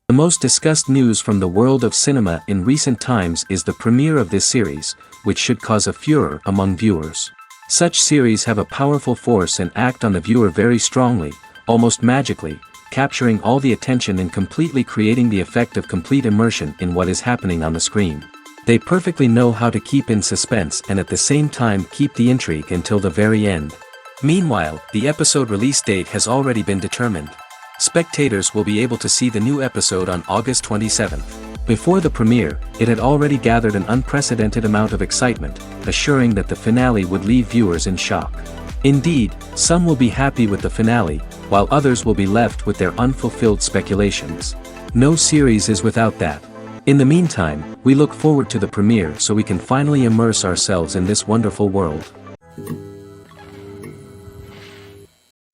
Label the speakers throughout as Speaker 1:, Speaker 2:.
Speaker 1: The most discussed news from the world of cinema in recent times is the premiere of this series, which should cause a furor among viewers. Such series have a powerful force and act on the viewer very strongly, almost magically, capturing all the attention and completely creating the effect of complete immersion in what is happening on the screen. They perfectly know how to keep in suspense and at the same time keep the intrigue until the very end. Meanwhile, the episode release date has already been determined. Spectators will be able to see the new episode on August 27th. Before the premiere, it had already gathered an unprecedented amount of excitement, assuring that the finale would leave viewers in shock. Indeed, some will be happy with the finale, while others will be left with their unfulfilled speculations. No series is without that. In the meantime, we look forward to the premiere so we can finally immerse ourselves in this wonderful world.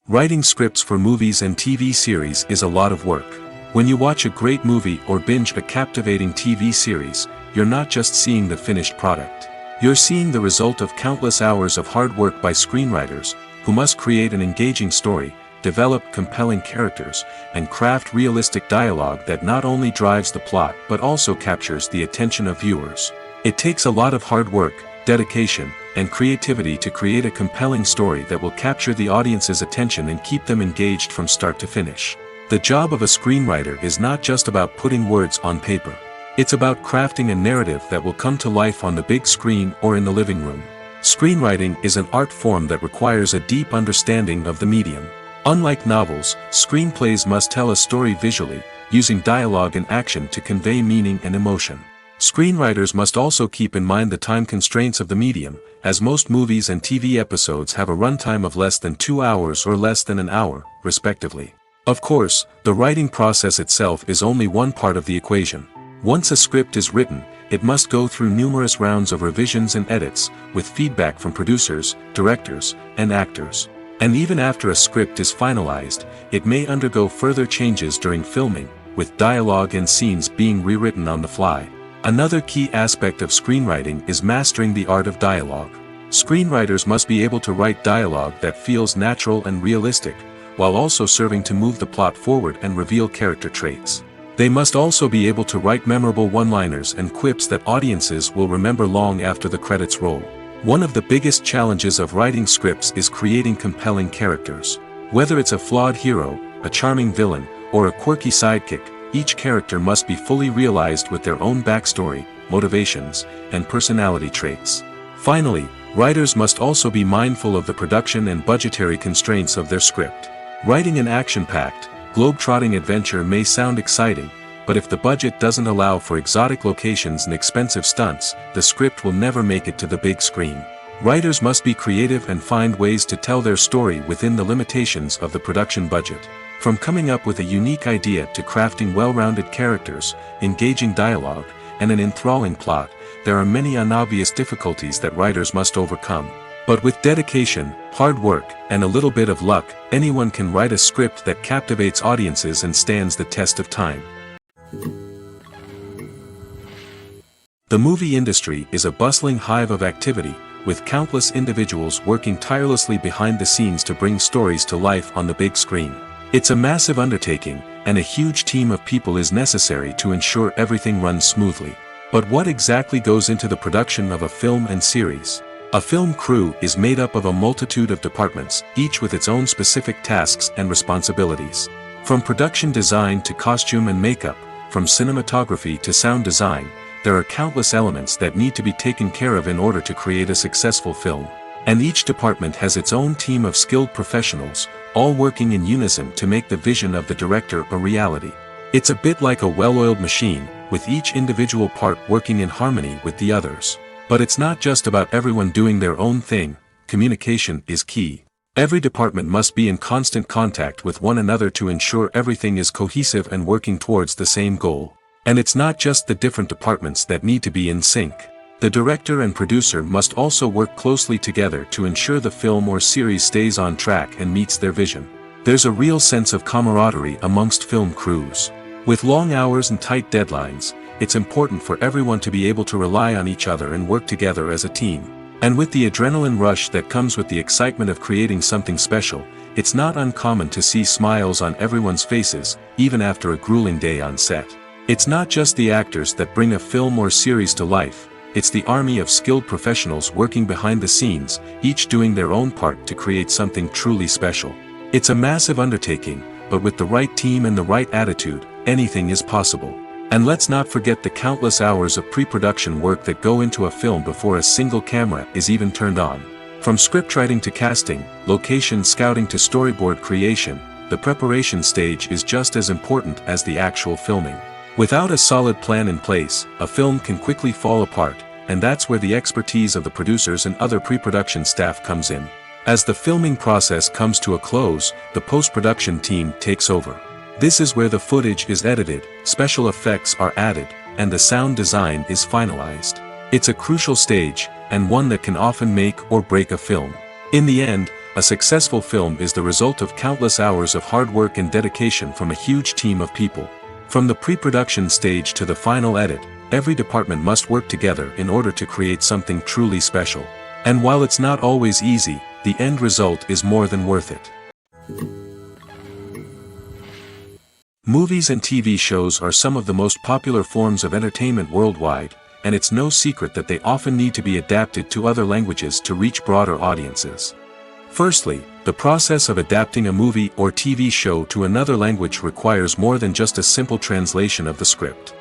Speaker 2: Writing scripts for movies and TV series is a lot of work. When you watch a great movie or binge a captivating TV series, you're not just seeing the finished product. You're seeing the result of countless hours of hard work by screenwriters, who must create an engaging story, develop compelling characters, and craft realistic dialogue that not only drives the plot but also captures the attention of viewers. It takes a lot of hard work, dedication, and creativity to create a compelling story that will capture the audience's attention and keep them engaged from start to finish. The job of a screenwriter is not just about putting words on paper. It's about crafting a narrative that will come to life on the big screen or in the living room. Screenwriting is an art form that requires a deep understanding of the medium. Unlike novels, screenplays must tell a story visually, using dialogue and action to convey meaning and emotion. Screenwriters must also keep in mind the time constraints of the medium, as most movies and TV episodes have a runtime of less than 2 hours or less than an hour, respectively. Of course, the writing process itself is only one part of the equation. Once a script is written, it must go through numerous rounds of revisions and edits, with feedback from producers, directors, and actors. And even after a script is finalized, it may undergo further changes during filming, with dialogue and scenes being rewritten on the fly. Another key aspect of screenwriting is mastering the art of dialogue. Screenwriters must be able to write dialogue that feels natural and realistic, while also serving to move the plot forward and reveal character traits. They must also be able to write memorable one-liners and quips that audiences will remember long after the credits roll. One of the biggest challenges of writing scripts is creating compelling characters. Whether it's a flawed hero, a charming villain, or a quirky sidekick, each character must be fully realized with their own backstory, motivations, and personality traits. Finally, writers must also be mindful of the production and budgetary constraints of their script. Writing an action-packed, globe-trotting adventure may sound exciting, but if the budget doesn't allow for exotic locations and expensive stunts, the script will never make it to the big screen. Writers must be creative and find ways to tell their story within the limitations of the production budget. From coming up with a unique idea to crafting well-rounded characters, engaging dialogue, and an enthralling plot, there are many unobvious difficulties that writers must overcome. But with dedication, hard work, and a little bit of luck, anyone can write a script that captivates audiences and stands the test of time. The movie industry is a bustling hive of activity, with countless individuals working tirelessly behind the scenes to bring stories to life on the big screen. It's a massive undertaking, and a huge team of people is necessary to ensure everything runs smoothly. But what exactly goes into the production of a film and series? A film crew is made up of a multitude of departments, each with its own specific tasks and responsibilities. From production design to costume and makeup, from cinematography to sound design, there are countless elements that need to be taken care of in order to create a successful film. And each department has its own team of skilled professionals, all working in unison to make the vision of the director a reality. It's a bit like a well-oiled machine, with each individual part working in harmony with the others. But it's not just about everyone doing their own thing. Communication is key. Every department must be in constant contact with one another to ensure everything is cohesive and working towards the same goal. And it's not just the different departments that need to be in sync. The director and producer must also work closely together to ensure the film or series stays on track and meets their vision. There's a real sense of camaraderie amongst film crews. With long hours and tight deadlines, it's important for everyone to be able to rely on each other and work together as a team. And with the adrenaline rush that comes with the excitement of creating something special, it's not uncommon to see smiles on everyone's faces, even after a grueling day on set. It's not just the actors that bring a film or series to life, it's the army of skilled professionals working behind the scenes, each doing their own part to create something truly special. It's a massive undertaking, but with the right team and the right attitude, anything is possible. And let's not forget the countless hours of pre-production work that go into a film before a single camera is even turned on. From scriptwriting to casting, location scouting to storyboard creation, the preparation stage is just as important as the actual filming. Without a solid plan in place, a film can quickly fall apart, and that's where the expertise of the producers and other pre-production staff comes in. As the filming process comes to a close, the post-production team takes over. This is where the footage is edited, special effects are added, and the sound design is finalized. It's a crucial stage, and one that can often make or break a film. In the end, a successful film is the result of countless hours of hard work and dedication from a huge team of people. From the pre-production stage to the final edit, every department must work together in order to create something truly special. And while it's not always easy, the end result is more than worth it. Movies and TV shows are some of the most popular forms of entertainment worldwide, and it's no secret that they often need to be adapted to other languages to reach broader audiences. Firstly, the process of adapting a movie or TV show to another language requires more than just a simple translation of the script.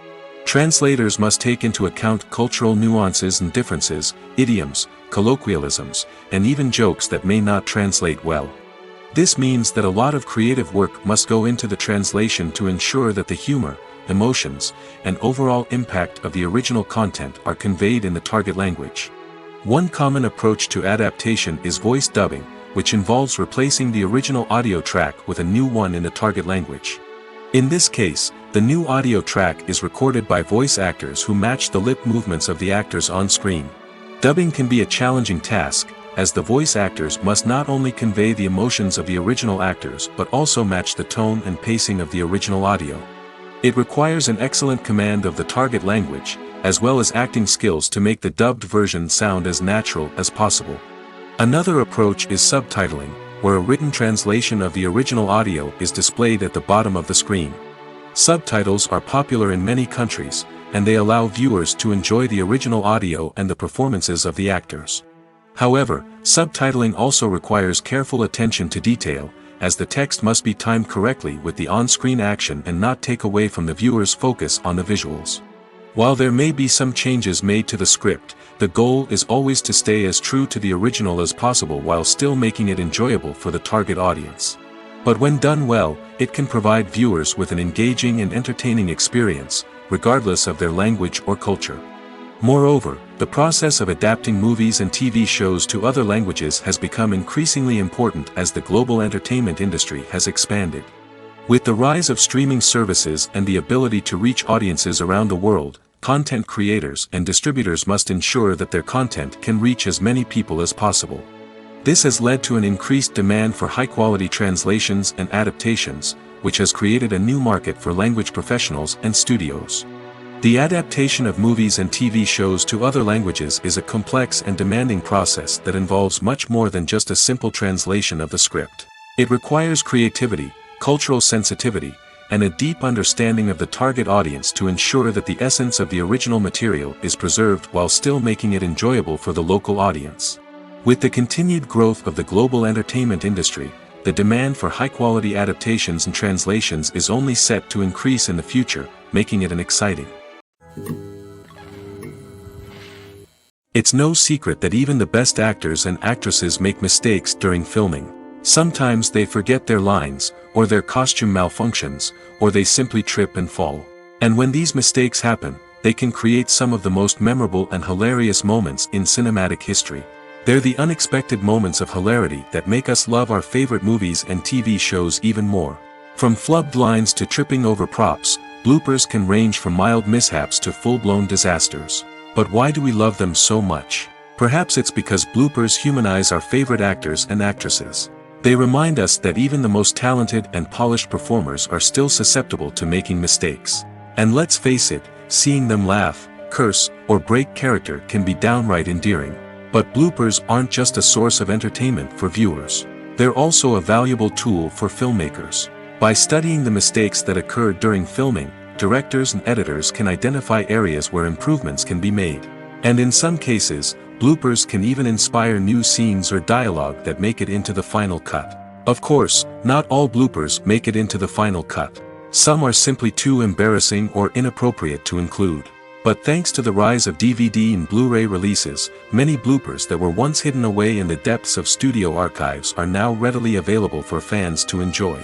Speaker 2: Translators must take into account cultural nuances and differences, idioms, colloquialisms, and even jokes that may not translate well. This means that a lot of creative work must go into the translation to ensure that the humor, emotions, and overall impact of the original content are conveyed in the target language. One common approach to adaptation is voice dubbing, which involves replacing the original audio track with a new one in the target language. In this case, the new audio track is recorded by voice actors who match the lip movements of the actors on screen. Dubbing can be a challenging task, as the voice actors must not only convey the emotions of the original actors but also match the tone and pacing of the original audio. It requires an excellent command of the target language, as well as acting skills to make the dubbed version sound as natural as possible. Another approach is subtitling, where a written translation of the original audio is displayed at the bottom of the screen. Subtitles are popular in many countries, and they allow viewers to enjoy the original audio and the performances of the actors. However, subtitling also requires careful attention to detail, as the text must be timed correctly with the on-screen action and not take away from the viewer's focus on the visuals. While there may be some changes made to the script, the goal is always to stay as true to the original as possible while still making it enjoyable for the target audience. But when done well, it can provide viewers with an engaging and entertaining experience, regardless of their language or culture. Moreover, the process of adapting movies and TV shows to other languages has become increasingly important as the global entertainment industry has expanded. With the rise of streaming services and the ability to reach audiences around the world, content creators and distributors must ensure that their content can reach as many people as possible. This has led to an increased demand for high-quality translations and adaptations, which has created a new market for language professionals and studios. The adaptation of movies and TV shows to other languages is a complex and demanding process that involves much more than just a simple translation of the script. It requires creativity, cultural sensitivity, and a deep understanding of the target audience to ensure that the essence of the original material is preserved while still making it enjoyable for the local audience. With the continued growth of the global entertainment industry, the demand for high-quality adaptations and translations is only set to increase in the future, making it an exciting. It's no secret that even the best actors and actresses make mistakes during filming. Sometimes they forget their lines, or their costume malfunctions, or they simply trip and fall. And when these mistakes happen, they can create some of the most memorable and hilarious moments in cinematic history. They're the unexpected moments of hilarity that make us love our favorite movies and TV shows even more. From flubbed lines to tripping over props, bloopers can range from mild mishaps to full-blown disasters. But why do we love them so much? Perhaps it's because bloopers humanize our favorite actors and actresses. They remind us that even the most talented and polished performers are still susceptible to making mistakes. And let's face it, seeing them laugh, curse, or break character can be downright endearing. But bloopers aren't just a source of entertainment for viewers. They're also a valuable tool for filmmakers. By studying the mistakes that occurred during filming, directors and editors can identify areas where improvements can be made. And in some cases, bloopers can even inspire new scenes or dialogue that make it into the final cut. Of course, not all bloopers make it into the final cut. Some are simply too embarrassing or inappropriate to include. But thanks to the rise of DVD and Blu-ray releases, many bloopers that were once hidden away in the depths of studio archives are now readily available for fans to enjoy.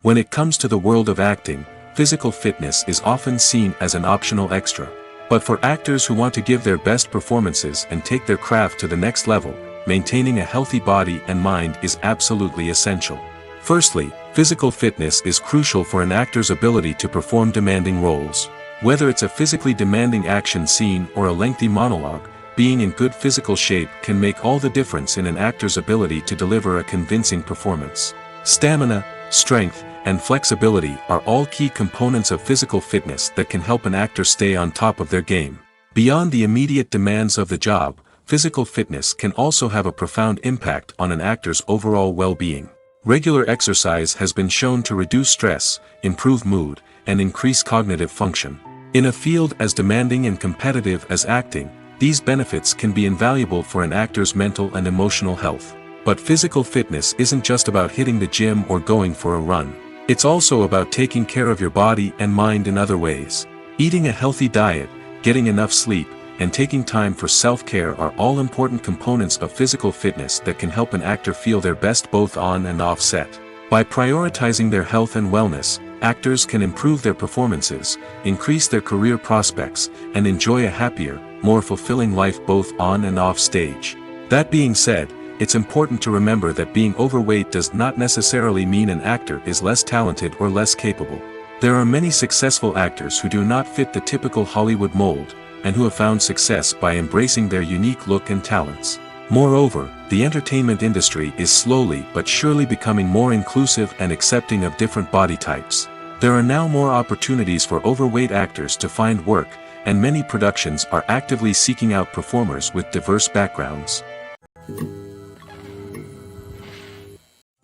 Speaker 2: When it comes to the world of acting, physical fitness is often seen as an optional extra. But for actors who want to give their best performances and take their craft to the next level, maintaining a healthy body and mind is absolutely essential. Firstly, physical fitness is crucial for an actor's ability to perform demanding roles. Whether it's a physically demanding action scene or a lengthy monologue, being in good physical shape can make all the difference in an actor's ability to deliver a convincing performance. Stamina, strength, and flexibility are all key components of physical fitness that can help an actor stay on top of their game. Beyond the immediate demands of the job, physical fitness can also have a profound impact on an actor's overall well-being. Regular exercise has been shown to reduce stress, improve mood, and increase cognitive function. In a field as demanding and competitive as acting, these benefits can be invaluable for an actor's mental and emotional health. But physical fitness isn't just about hitting the gym or going for a run. It's also about taking care of your body and mind in other ways. Eating a healthy diet, getting enough sleep, and taking time for self-care are all important components of physical fitness that can help an actor feel their best both on and off set. By prioritizing their health and wellness, actors can improve their performances, increase their career prospects, and enjoy a happier, more fulfilling life both on and off stage. That being said, it's important to remember that being overweight does not necessarily mean an actor is less talented or less capable. There are many successful actors who do not fit the typical Hollywood mold, and who have found success by embracing their unique look and talents. Moreover, the entertainment industry is slowly but surely becoming more inclusive and accepting of different body types. There are now more opportunities for overweight actors to find work, and many productions are actively seeking out performers with diverse backgrounds.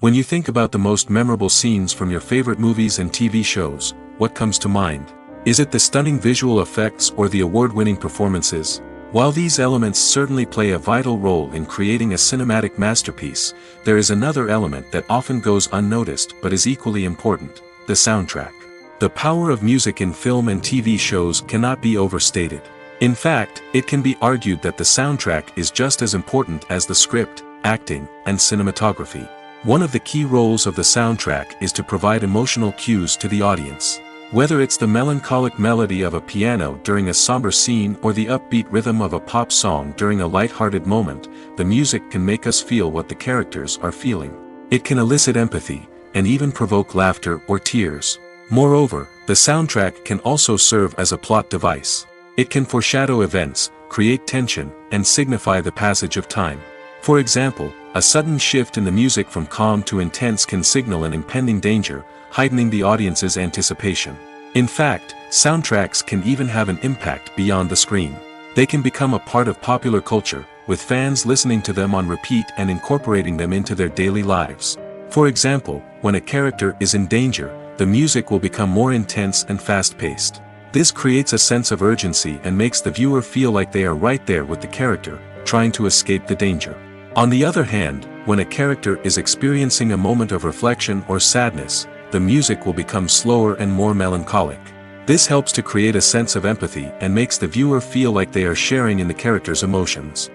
Speaker 2: When you think about the most memorable scenes from your favorite movies and TV shows, what comes to mind? Is it the stunning visual effects or the award-winning performances? While these elements certainly play a vital role in creating a cinematic masterpiece, there is another element that often goes unnoticed but is equally important: the soundtrack. The power of music in film and TV shows cannot be overstated. In fact, it can be argued that the soundtrack is just as important as the script, acting, and cinematography. One of the key roles of the soundtrack is to provide emotional cues to the audience. Whether it's the melancholic melody of a piano during a somber scene or the upbeat rhythm of a pop song during a light-hearted moment, the music can make us feel what the characters are feeling. It can elicit empathy, and even provoke laughter or tears. Moreover, the soundtrack can also serve as a plot device. It can foreshadow events, create tension, and signify the passage of time. For example, a sudden shift in the music from calm to intense can signal an impending danger, heightening the audience's anticipation. In fact, soundtracks can even have an impact beyond the screen. They can become a part of popular culture, with fans listening to them on repeat and incorporating them into their daily lives. For example, when a character is in danger, the music will become more intense and fast-paced. This creates a sense of urgency and makes the viewer feel like they are right there with the character, trying to escape the danger. On the other hand, when a character is experiencing a moment of reflection or sadness, the music will become slower and more melancholic. This helps to create a sense of empathy and makes the viewer feel like they are sharing in the character's emotions.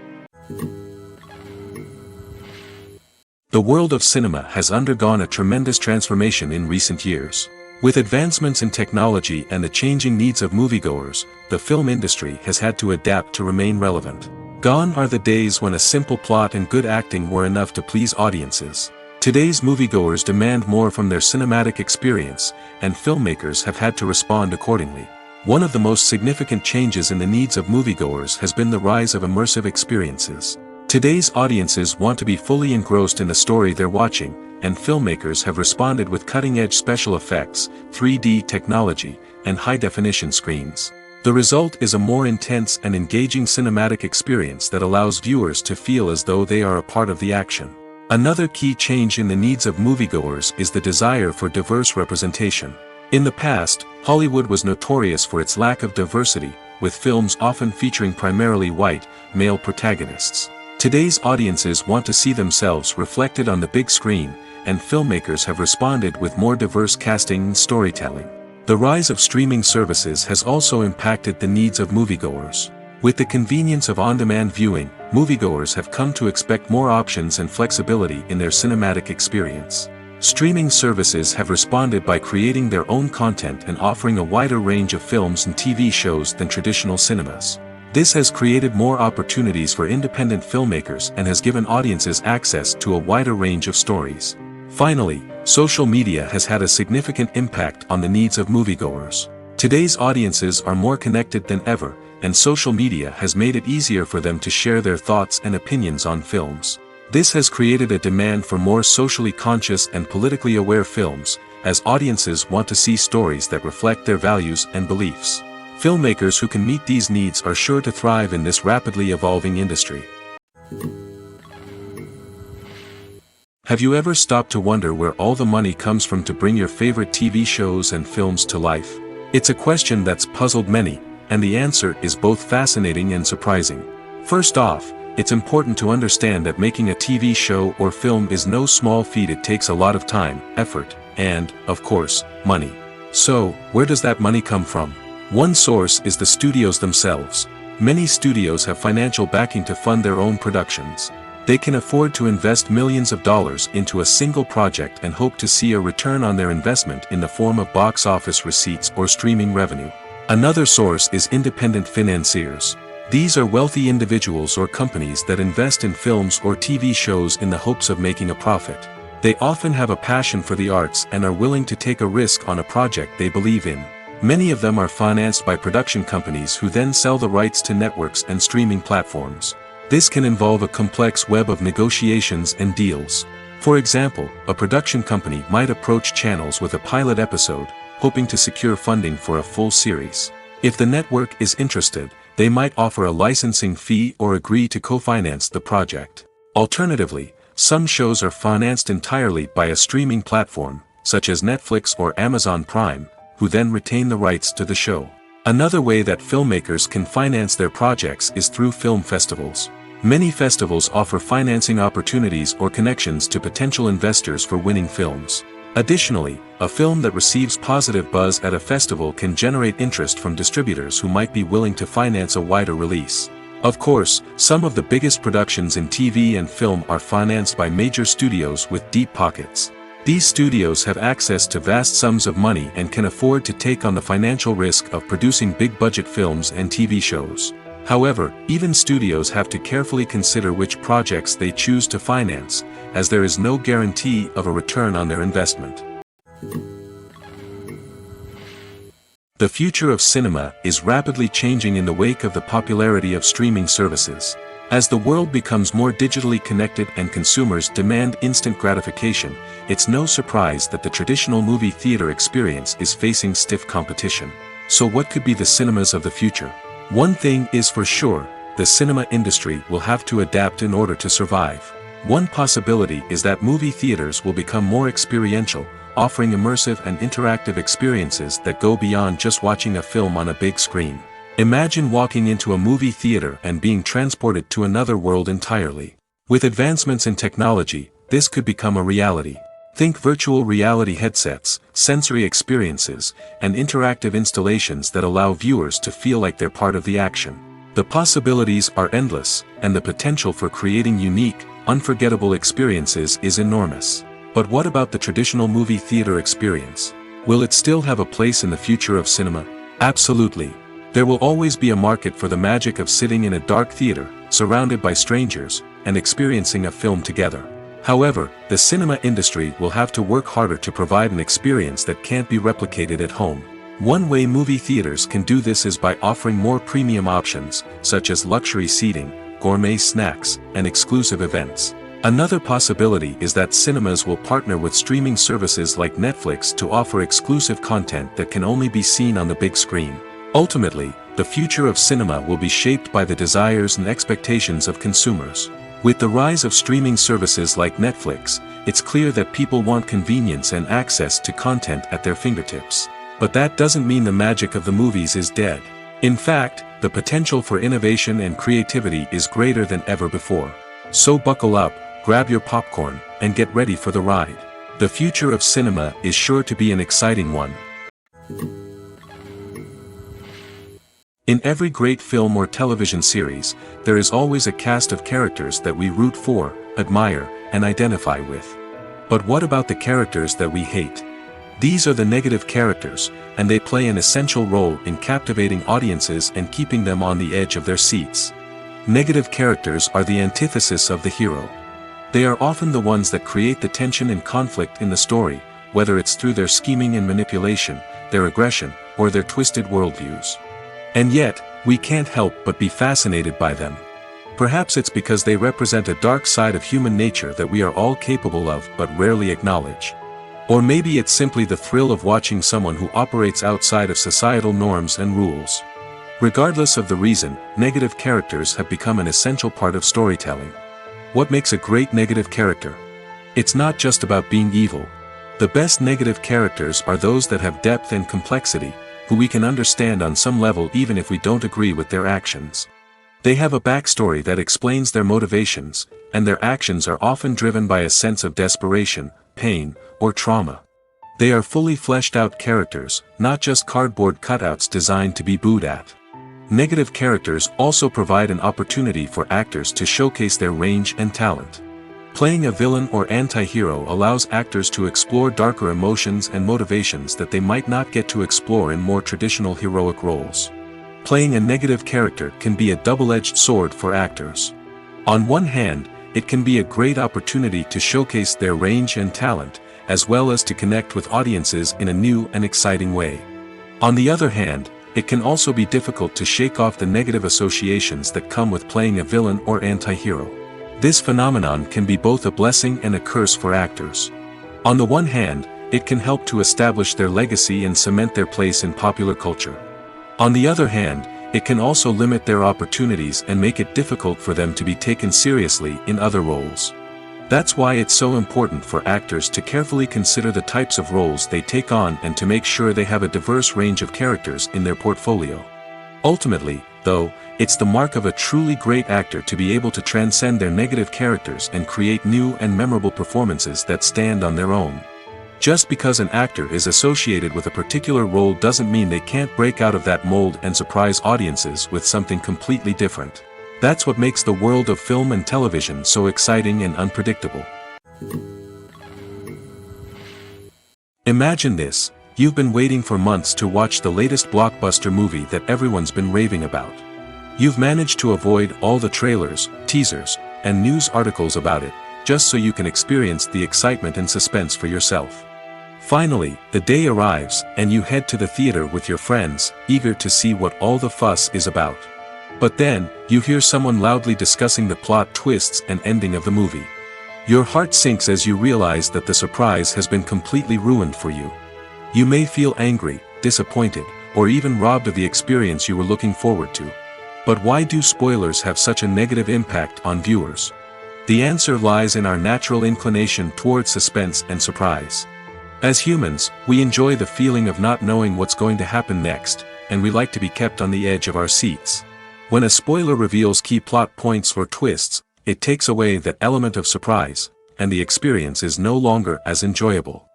Speaker 2: The world of cinema has undergone a tremendous transformation in recent years. With advancements in technology and the changing needs of moviegoers, the film industry has had to adapt to remain relevant. Gone are the days when a simple plot and good acting were enough to please audiences. Today's moviegoers demand more from their cinematic experience, and filmmakers have had to respond accordingly. One of the most significant changes in the needs of moviegoers has been the rise of immersive experiences. Today's audiences want to be fully engrossed in the story they're watching, and filmmakers have responded with cutting-edge special effects, 3D technology, and high-definition screens. The result is a more intense and engaging cinematic experience that allows viewers to feel as though they are a part of the action. Another key change in the needs of moviegoers is the desire for diverse representation. In the past, Hollywood was notorious for its lack of diversity, with films often featuring primarily white, male protagonists. Today's audiences want to see themselves reflected on the big screen, and filmmakers have responded with more diverse casting and storytelling. The rise of streaming services has also impacted the needs of moviegoers. With the convenience of on-demand viewing, moviegoers have come to expect more options and flexibility in their cinematic experience. Streaming services have responded by creating their own content and offering a wider range of films and TV shows than traditional cinemas. This has created more opportunities for independent filmmakers and has given audiences access to a wider range of stories. Finally, social media has had a significant impact on the needs of moviegoers. Today's audiences are more connected than ever, and social media has made it easier for them to share their thoughts and opinions on films. This has created a demand for more socially conscious and politically aware films, as audiences want to see stories that reflect their values and beliefs. Filmmakers who can meet these needs are sure to thrive in this rapidly evolving industry. Have you ever stopped to wonder where all the money comes from to bring your favorite TV shows and films to life? It's a question that's puzzled many, and the answer is both fascinating and surprising. First off, it's important to understand that making a TV show or film is no small feat. It takes a lot of time, effort, and, of course, money. So, where does that money come from? One source is the studios themselves. Many studios have financial backing to fund their own productions. They can afford to invest millions of dollars into a single project and hope to see a return on their investment in the form of box office receipts or streaming revenue. Another source is independent financiers. These are wealthy individuals or companies that invest in films or TV shows in the hopes of making a profit. They often have a passion for the arts and are willing to take a risk on a project they believe in. Many of them are financed by production companies who then sell the rights to networks and streaming platforms. This can involve a complex web of negotiations and deals. For example, a production company might approach channels with a pilot episode, hoping to secure funding for a full series. If the network is interested, they might offer a licensing fee or agree to co-finance the project. Alternatively, some shows are financed entirely by a streaming platform, such as Netflix or Amazon Prime, who then retain the rights to the show. Another way that filmmakers can finance their projects is through film festivals. Many festivals offer financing opportunities or connections to potential investors for winning films. Additionally, a film that receives positive buzz at a festival can generate interest from distributors who might be willing to finance a wider release. Of course, some of the biggest productions in TV and film are financed by major studios with deep pockets. These studios have access to vast sums of money and can afford to take on the financial risk of producing big-budget films and TV shows. However, even studios have to carefully consider which projects they choose to finance, as there is no guarantee of a return on their investment. The future of cinema is rapidly changing in the wake of the popularity of streaming services. As the world becomes more digitally connected and consumers demand instant gratification, it's no surprise that the traditional movie theater experience is facing stiff competition. So what could be the cinemas of the future? One thing is for sure, the cinema industry will have to adapt in order to survive. One possibility is that movie theaters will become more experiential, offering immersive and interactive experiences that go beyond just watching a film on a big screen. Imagine walking into a movie theater and being transported to another world entirely. With advancements in technology, this could become a reality. Think virtual reality headsets, sensory experiences, and interactive installations that allow viewers to feel like they're part of the action. The possibilities are endless, and the potential for creating unique, unforgettable experiences is enormous. But what about the traditional movie theater experience? Will it still have a place in the future of cinema? Absolutely. There will always be a market for the magic of sitting in a dark theater, surrounded by strangers, and experiencing a film together. However, the cinema industry will have to work harder to provide an experience that can't be replicated at home. One way movie theaters can do this is by offering more premium options, such as luxury seating, gourmet snacks, and exclusive events. Another possibility is that cinemas will partner with streaming services like Netflix to offer exclusive content that can only be seen on the big screen. Ultimately, the future of cinema will be shaped by the desires and expectations of consumers. With the rise of streaming services like Netflix, it's clear that people want convenience and access to content at their fingertips. But that doesn't mean the magic of the movies is dead. In fact, the potential for innovation and creativity is greater than ever before. So buckle up, grab your popcorn, and get ready for the ride. The future of cinema is sure to be an exciting one. In every great film or television series, there is always a cast of characters that we root for, admire, and identify with. But what about the characters that we hate? These are the negative characters, and they play an essential role in captivating audiences and keeping them on the edge of their seats. Negative characters are the antithesis of the hero. They are often the ones that create the tension and conflict in the story, whether it's through their scheming and manipulation, their aggression, or their twisted worldviews. And yet, we can't help but be fascinated by them. Perhaps it's because they represent a dark side of human nature that we are all capable of but rarely acknowledge. Or maybe it's simply the thrill of watching someone who operates outside of societal norms and rules. Regardless of the reason, negative characters have become an essential part of storytelling. What makes a great negative character? It's not just about being evil. The best negative characters are those that have depth and complexity, who we can understand on some level even if we don't agree with their actions. They have a backstory that explains their motivations, and their actions are often driven by a sense of desperation, pain, or trauma. They are fully fleshed out characters, not just cardboard cutouts designed to be booed at. Negative characters also provide an opportunity for actors to showcase their range and talent. Playing a villain or anti-hero allows actors to explore darker emotions and motivations that they might not get to explore in more traditional heroic roles. Playing a negative character can be a double-edged sword for actors. On one hand, it can be a great opportunity to showcase their range and talent, as well as to connect with audiences in a new and exciting way. On the other hand, it can also be difficult to shake off the negative associations that come with playing a villain or anti-hero. This phenomenon can be both a blessing and a curse for actors. On the one hand, it can help to establish their legacy and cement their place in popular culture. On the other hand, it can also limit their opportunities and make it difficult for them to be taken seriously in other roles. That's why it's so important for actors to carefully consider the types of roles they take on and to make sure they have a diverse range of characters in their portfolio. Ultimately, though, it's the mark of a truly great actor to be able to transcend their negative characters and create new and memorable performances that stand on their own. Just because an actor is associated with a particular role doesn't mean they can't break out of that mold and surprise audiences with something completely different. That's what makes the world of film and television so exciting and unpredictable. Imagine this: you've been waiting for months to watch the latest blockbuster movie that everyone's been raving about. You've managed to avoid all the trailers, teasers, and news articles about it, just so you can experience the excitement and suspense for yourself. Finally, the day arrives, and you head to the theater with your friends, eager to see what all the fuss is about. But then, you hear someone loudly discussing the plot twists and ending of the movie. Your heart sinks as you realize that the surprise has been completely ruined for you. You may feel angry, disappointed, or even robbed of the experience you were looking forward to. But why do spoilers have such a negative impact on viewers? The answer lies in our natural inclination towards suspense and surprise. As humans, we enjoy the feeling of not knowing what's going to happen next, and we like to be kept on the edge of our seats. When a spoiler reveals key plot points or twists, it takes away that element of surprise, and the experience is no longer as enjoyable.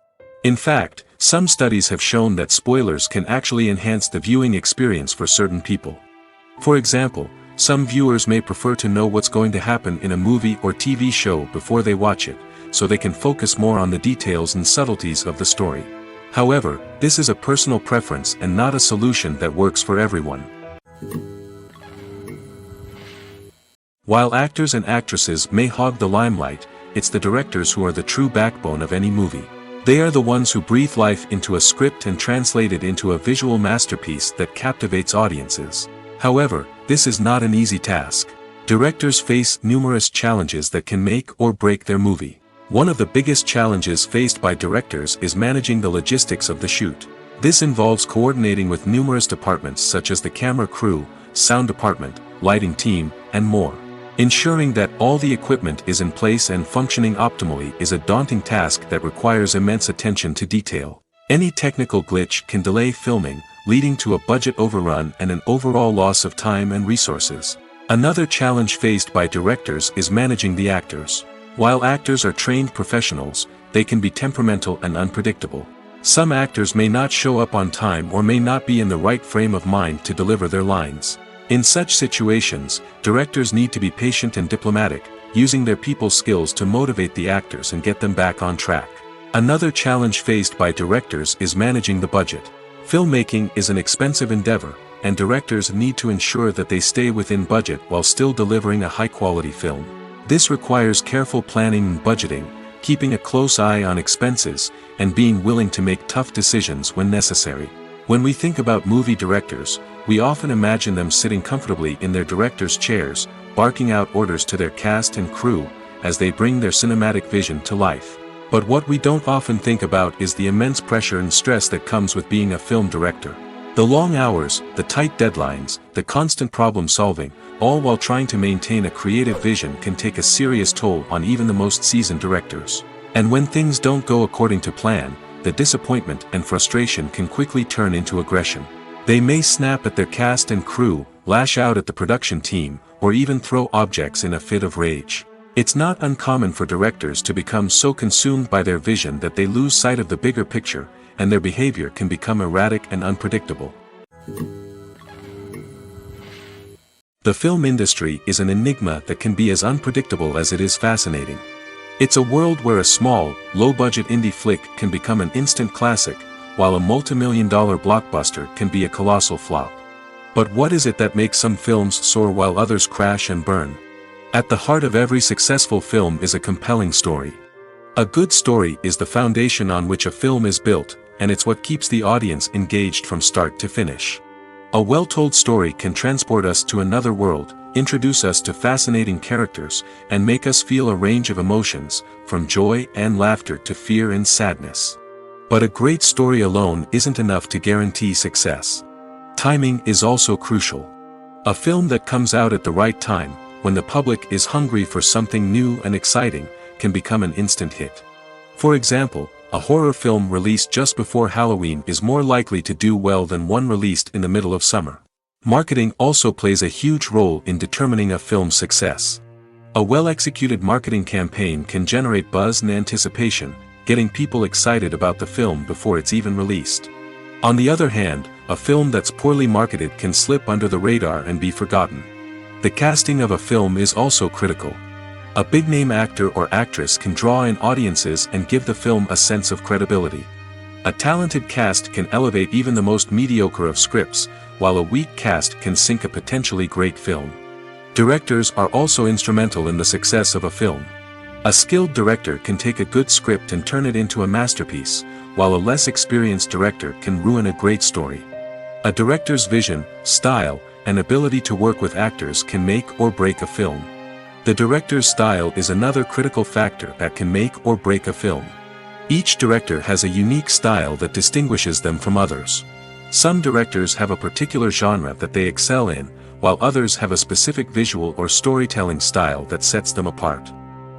Speaker 2: In fact, some studies have shown that spoilers can actually enhance the viewing experience for certain people. For example, some viewers may prefer to know what's going to happen in a movie or TV show before they watch it, so they can focus more on the details and subtleties of the story. However, this is a personal preference and not a solution that works for everyone. While actors and actresses may hog the limelight, it's the directors who are the true backbone of any movie. They are the ones who breathe life into a script and translate it into a visual masterpiece that captivates audiences. However, this is not an easy task. Directors face numerous challenges that can make or break their movie. One of the biggest challenges faced by directors is managing the logistics of the shoot. This involves coordinating with numerous departments such as the camera crew, sound department, lighting team, and more. Ensuring that all the equipment is in place and functioning optimally is a daunting task that requires immense attention to detail. Any technical glitch can delay filming, leading to a budget overrun and an overall loss of time and resources. Another challenge faced by directors is managing the actors. While actors are trained professionals, they can be temperamental and unpredictable. Some actors may not show up on time or may not be in the right frame of mind to deliver their lines. In such situations, directors need to be patient and diplomatic, using their people skills to motivate the actors and get them back on track. Another challenge faced by directors is managing the budget. Filmmaking is an expensive endeavor, and directors need to ensure that they stay within budget while still delivering a high-quality film. This requires careful planning and budgeting, keeping a close eye on expenses, and being willing to make tough decisions when necessary. When we think about movie directors, we often imagine them sitting comfortably in their director's chairs, barking out orders to their cast and crew, as they bring their cinematic vision to life. But what we don't often think about is the immense pressure and stress that comes with being a film director. The long hours, the tight deadlines, the constant problem solving, all while trying to maintain a creative vision can take a serious toll on even the most seasoned directors. And when things don't go according to plan, the disappointment and frustration can quickly turn into aggression. They may snap at their cast and crew, lash out at the production team, or even throw objects in a fit of rage. It's not uncommon for directors to become so consumed by their vision that they lose sight of the bigger picture, and their behavior can become erratic and unpredictable. The film industry is an enigma that can be as unpredictable as it is fascinating. It's a world where a small, low-budget indie flick can become an instant classic, while a multi-million-dollar blockbuster can be a colossal flop. But what is it that makes some films soar while others crash and burn? At the heart of every successful film is a compelling story. A good story is the foundation on which a film is built, and it's what keeps the audience engaged from start to finish. A well-told story can transport us to another world, introduce us to fascinating characters, and make us feel a range of emotions, from joy and laughter to fear and sadness. But a great story alone isn't enough to guarantee success. Timing is also crucial. A film that comes out at the right time, when the public is hungry for something new and exciting, can become an instant hit. For example, a horror film released just before Halloween is more likely to do well than one released in the middle of summer. Marketing also plays a huge role in determining a film's success. A well-executed marketing campaign can generate buzz and anticipation, getting people excited about the film before it's even released. On the other hand, a film that's poorly marketed can slip under the radar and be forgotten. The casting of a film is also critical. A big-name actor or actress can draw in audiences and give the film a sense of credibility. A talented cast can elevate even the most mediocre of scripts, while a weak cast can sink a potentially great film. Directors are also instrumental in the success of a film. A skilled director can take a good script and turn it into a masterpiece, while a less experienced director can ruin a great story. A director's vision, style, and ability to work with actors can make or break a film. The director's style is another critical factor that can make or break a film. Each director has a unique style that distinguishes them from others. Some directors have a particular genre that they excel in, while others have a specific visual or storytelling style that sets them apart.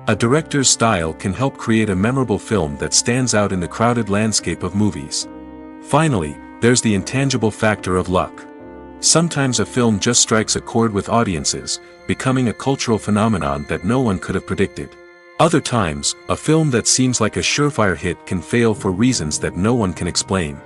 Speaker 2: A director's style can help create a memorable film that stands out in the crowded landscape of movies. Finally, there's the intangible factor of luck. Sometimes a film just strikes a chord with audiences, becoming a cultural phenomenon that no one could have predicted. Other times, a film that seems like a surefire hit can fail for reasons that no one can explain.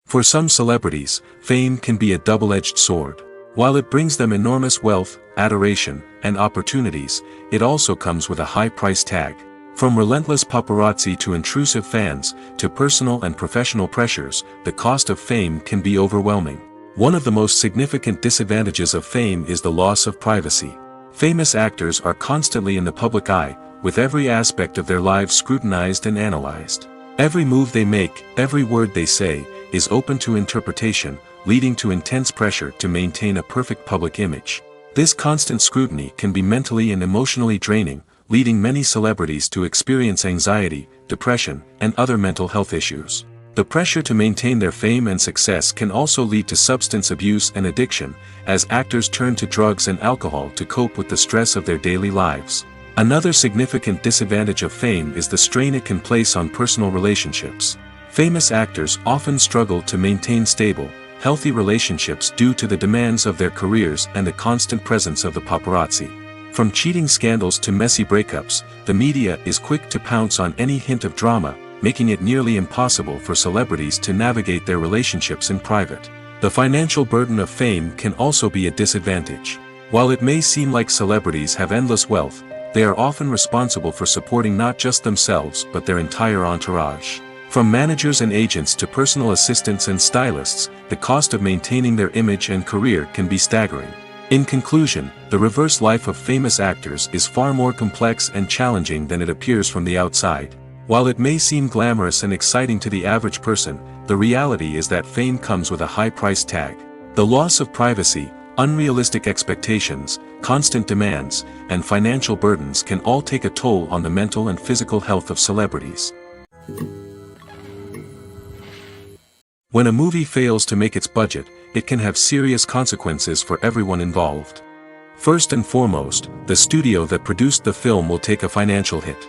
Speaker 2: For some celebrities, fame can be a double-edged sword. While it brings them enormous wealth, adoration, and opportunities, it also comes with a high price tag. From relentless paparazzi to intrusive fans, to personal and professional pressures, the cost of fame can be overwhelming. One of the most significant disadvantages of fame is the loss of privacy. Famous actors are constantly in the public eye, with every aspect of their lives scrutinized and analyzed. Every move they make, every word they say, is open to interpretation, leading to intense pressure to maintain a perfect public image. This constant scrutiny can be mentally and emotionally draining, leading many celebrities to experience anxiety, depression, and other mental health issues. The pressure to maintain their fame and success can also lead to substance abuse and addiction, as actors turn to drugs and alcohol to cope with the stress of their daily lives. Another significant disadvantage of fame is the strain it can place on personal relationships. Famous actors often struggle to maintain stable, healthy relationships due to the demands of their careers and the constant presence of the paparazzi. From cheating scandals to messy breakups, the media is quick to pounce on any hint of drama, making it nearly impossible for celebrities to navigate their relationships in private. The financial burden of fame can also be a disadvantage. While it may seem like celebrities have endless wealth, they are often responsible for supporting not just themselves but their entire entourage. From managers and agents to personal assistants and stylists, the cost of maintaining their image and career can be staggering. In conclusion, the reverse life of famous actors is far more complex and challenging than it appears from the outside. While it may seem glamorous and exciting to the average person, the reality is that fame comes with a high price tag. The loss of privacy, unrealistic expectations, constant demands, and financial burdens can all take a toll on the mental and physical health of celebrities. When a movie fails to make its budget, it can have serious consequences for everyone involved. First and foremost, the studio that produced the film will take a financial hit.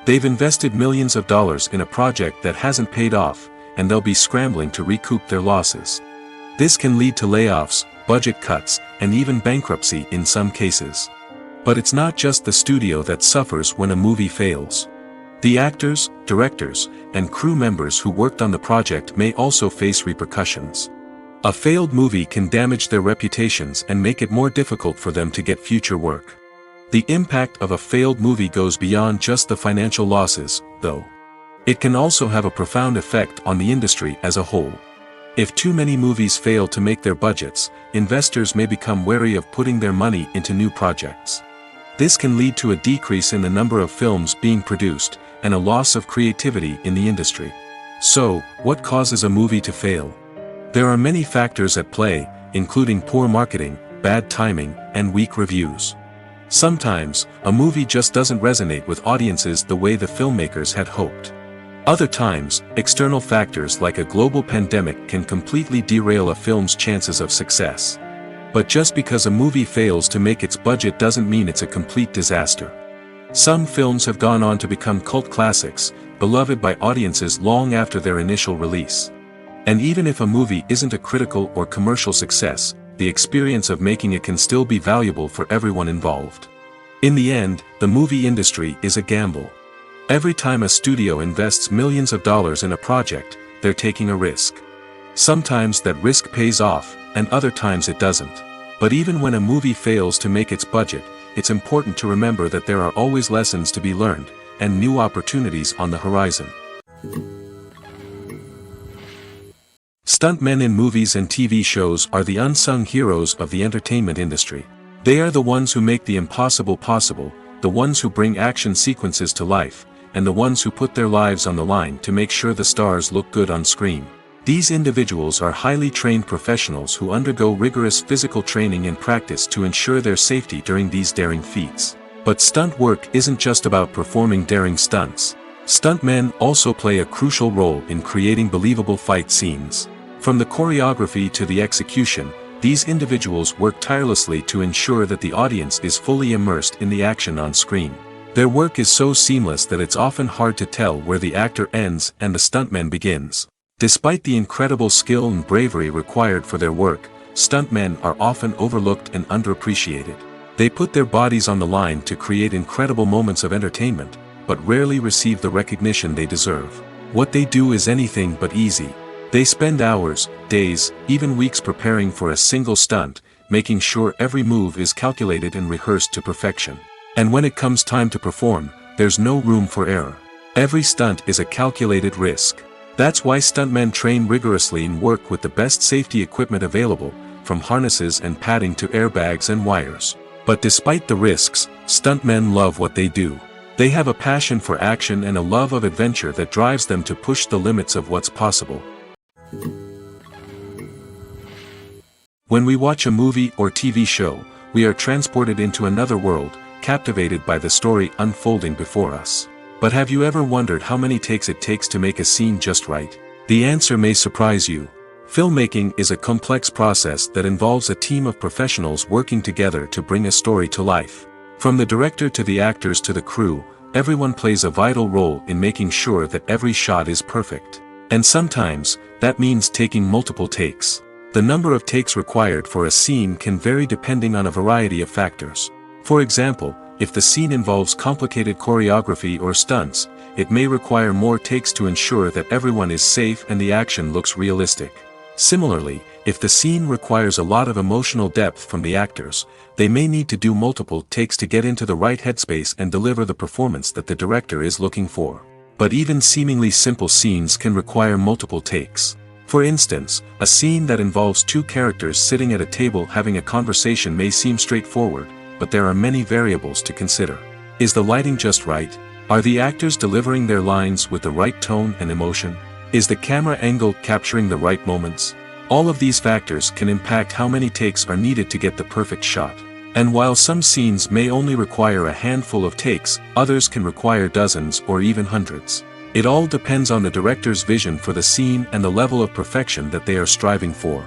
Speaker 2: They've invested millions of dollars in a project that hasn't paid off, and they'll be scrambling to recoup their losses. This can lead to layoffs, budget cuts, and even bankruptcy in some cases. But it's not just the studio that suffers when a movie fails. The actors, directors, and crew members who worked on the project may also face repercussions. A failed movie can damage their reputations and make it more difficult for them to get future work. The impact of a failed movie goes beyond just the financial losses, though. It can also have a profound effect on the industry as a whole. If too many movies fail to make their budgets, investors may become wary of putting their money into new projects. This can lead to a decrease in the number of films being produced, and a loss of creativity in the industry. So, what causes a movie to fail? There are many factors at play, including poor marketing, bad timing, and weak reviews. Sometimes, a movie just doesn't resonate with audiences the way the filmmakers had hoped. Other times, external factors like a global pandemic can completely derail a film's chances of success. But just because a movie fails to make its budget doesn't mean it's a complete disaster. Some films have gone on to become cult classics, beloved by audiences long after their initial release. And even if a movie isn't a critical or commercial success, the experience of making it can still be valuable for everyone involved. In the end, the movie industry is a gamble. Every time a studio invests millions of dollars in a project, they're taking a risk. Sometimes that risk pays off, and other times it doesn't. But even when a movie fails to make its budget, it's important to remember that there are always lessons to be learned, and new opportunities on the horizon. Stuntmen in movies and TV shows are the unsung heroes of the entertainment industry. They are the ones who make the impossible possible, the ones who bring action sequences to life, and the ones who put their lives on the line to make sure the stars look good on screen. These individuals are highly trained professionals who undergo rigorous physical training and practice to ensure their safety during these daring feats. But stunt work isn't just about performing daring stunts. Stuntmen also play a crucial role in creating believable fight scenes. From the choreography to the execution, these individuals work tirelessly to ensure that the audience is fully immersed in the action on screen. Their work is so seamless that it's often hard to tell where the actor ends and the stuntman begins. Despite the incredible skill and bravery required for their work, stuntmen are often overlooked and underappreciated. They put their bodies on the line to create incredible moments of entertainment, but rarely receive the recognition they deserve. What they do is anything but easy. They spend hours, days, even weeks preparing for a single stunt, making sure every move is calculated and rehearsed to perfection. And when it comes time to perform, there's no room for error. Every stunt is a calculated risk. That's why stuntmen train rigorously and work with the best safety equipment available, from harnesses and padding to airbags and wires. But despite the risks, stuntmen love what they do. They have a passion for action and a love of adventure that drives them to push the limits of what's possible. When we watch a movie or TV show, we are transported into another world, captivated by the story unfolding before us. But have you ever wondered how many takes it takes to make a scene just right? The answer may surprise you. Filmmaking is a complex process that involves a team of professionals working together to bring a story to life. From the director to the actors to the crew, everyone plays a vital role in making sure that every shot is perfect. And sometimes, that means taking multiple takes. The number of takes required for a scene can vary depending on a variety of factors. For example, if the scene involves complicated choreography or stunts, it may require more takes to ensure that everyone is safe and the action looks realistic. Similarly, if the scene requires a lot of emotional depth from the actors, they may need to do multiple takes to get into the right headspace and deliver the performance that the director is looking for. But even seemingly simple scenes can require multiple takes. For instance, a scene that involves two characters sitting at a table having a conversation may seem straightforward, but there are many variables to consider. Is the lighting just right? Are the actors delivering their lines with the right tone and emotion? Is the camera angle capturing the right moments? All of these factors can impact how many takes are needed to get the perfect shot. And while some scenes may only require a handful of takes, others can require dozens or even hundreds. It all depends on the director's vision for the scene and the level of perfection that they are striving for.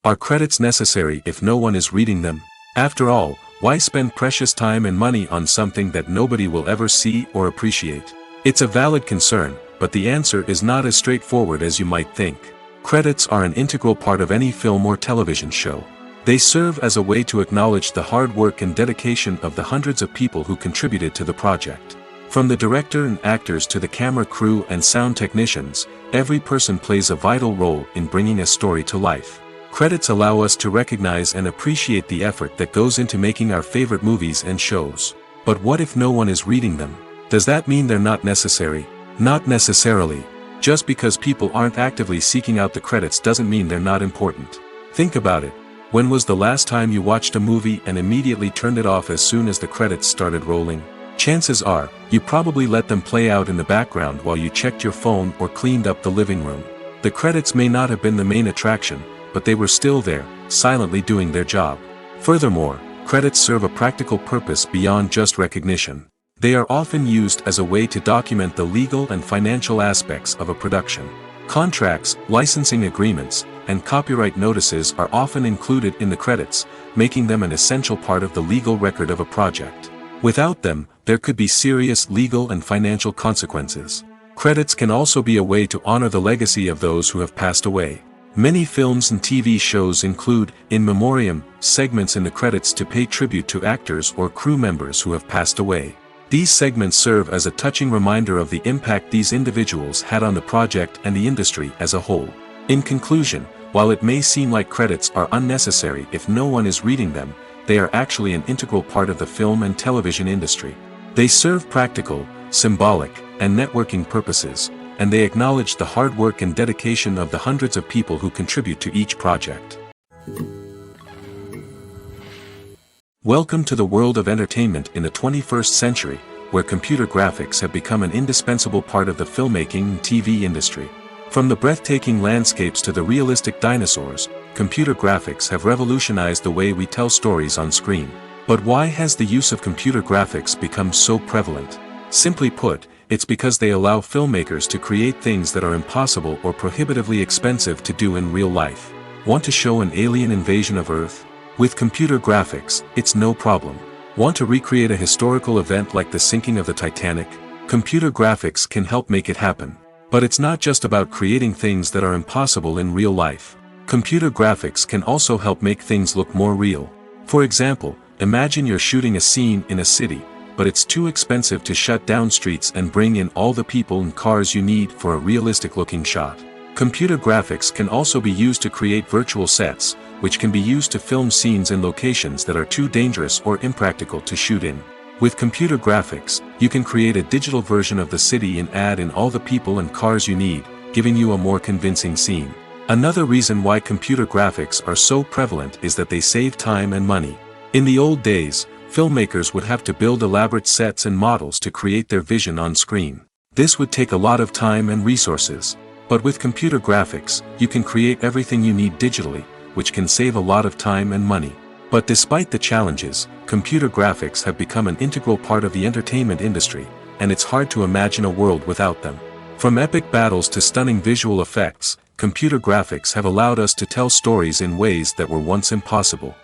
Speaker 2: Are credits necessary if no one is reading them? After all, why spend precious time and money on something that nobody will ever see or appreciate? It's a valid concern, but the answer is not as straightforward as you might think. Credits are an integral part of any film or television show. They serve as a way to acknowledge the hard work and dedication of the hundreds of people who contributed to the project. From the director and actors to the camera crew and sound technicians, every person plays a vital role in bringing a story to life. Credits allow us to recognize and appreciate the effort that goes into making our favorite movies and shows. But what if no one is reading them? Does that mean they're not necessary? Not necessarily. Just because people aren't actively seeking out the credits doesn't mean they're not important. Think about it. When was the last time you watched a movie and immediately turned it off as soon as the credits started rolling? Chances are, you probably let them play out in the background while you checked your phone or cleaned up the living room. The credits may not have been the main attraction, but they were still there, silently doing their job. Furthermore, credits serve a practical purpose beyond just recognition. They are often used as a way to document the legal and financial aspects of a production. Contracts, licensing agreements, and copyright notices are often included in the credits, making them an essential part of the legal record of a project. Without them, there could be serious legal and financial consequences. Credits can also be a way to honor the legacy of those who have passed away. Many films and TV shows include, in memoriam, segments in the credits to pay tribute to actors or crew members who have passed away. These segments serve as a touching reminder of the impact these individuals had on the project and the industry as a whole. In conclusion, while it may seem like credits are unnecessary if no one is reading them, they are actually an integral part of the film and television industry. They serve practical, symbolic, and networking purposes, and they acknowledge the hard work and dedication of the hundreds of people who contribute to each project. Welcome to the world of entertainment in the 21st century, where computer graphics have become an indispensable part of the filmmaking and TV industry. From the breathtaking landscapes to the realistic dinosaurs, computer graphics have revolutionized the way we tell stories on screen. But why has the use of computer graphics become so prevalent? Simply put, it's because they allow filmmakers to create things that are impossible or prohibitively expensive to do in real life. Want to show an alien invasion of Earth? With computer graphics, it's no problem. Want to recreate a historical event like the sinking of the Titanic? Computer graphics can help make it happen. But it's not just about creating things that are impossible in real life. Computer graphics can also help make things look more real. For example, imagine you're shooting a scene in a city, but it's too expensive to shut down streets and bring in all the people and cars you need for a realistic-looking shot. Computer graphics can also be used to create virtual sets, which can be used to film scenes in locations that are too dangerous or impractical to shoot in. With computer graphics, you can create a digital version of the city and add in all the people and cars you need, giving you a more convincing scene. Another reason why computer graphics are so prevalent is that they save time and money. In the old days, filmmakers would have to build elaborate sets and models to create their vision on screen. This would take a lot of time and resources. But with computer graphics, you can create everything you need digitally, which can save a lot of time and money. But despite the challenges, computer graphics have become an integral part of the entertainment industry, and it's hard to imagine a world without them. From epic battles to stunning visual effects, computer graphics have allowed us to tell stories in ways that were once impossible.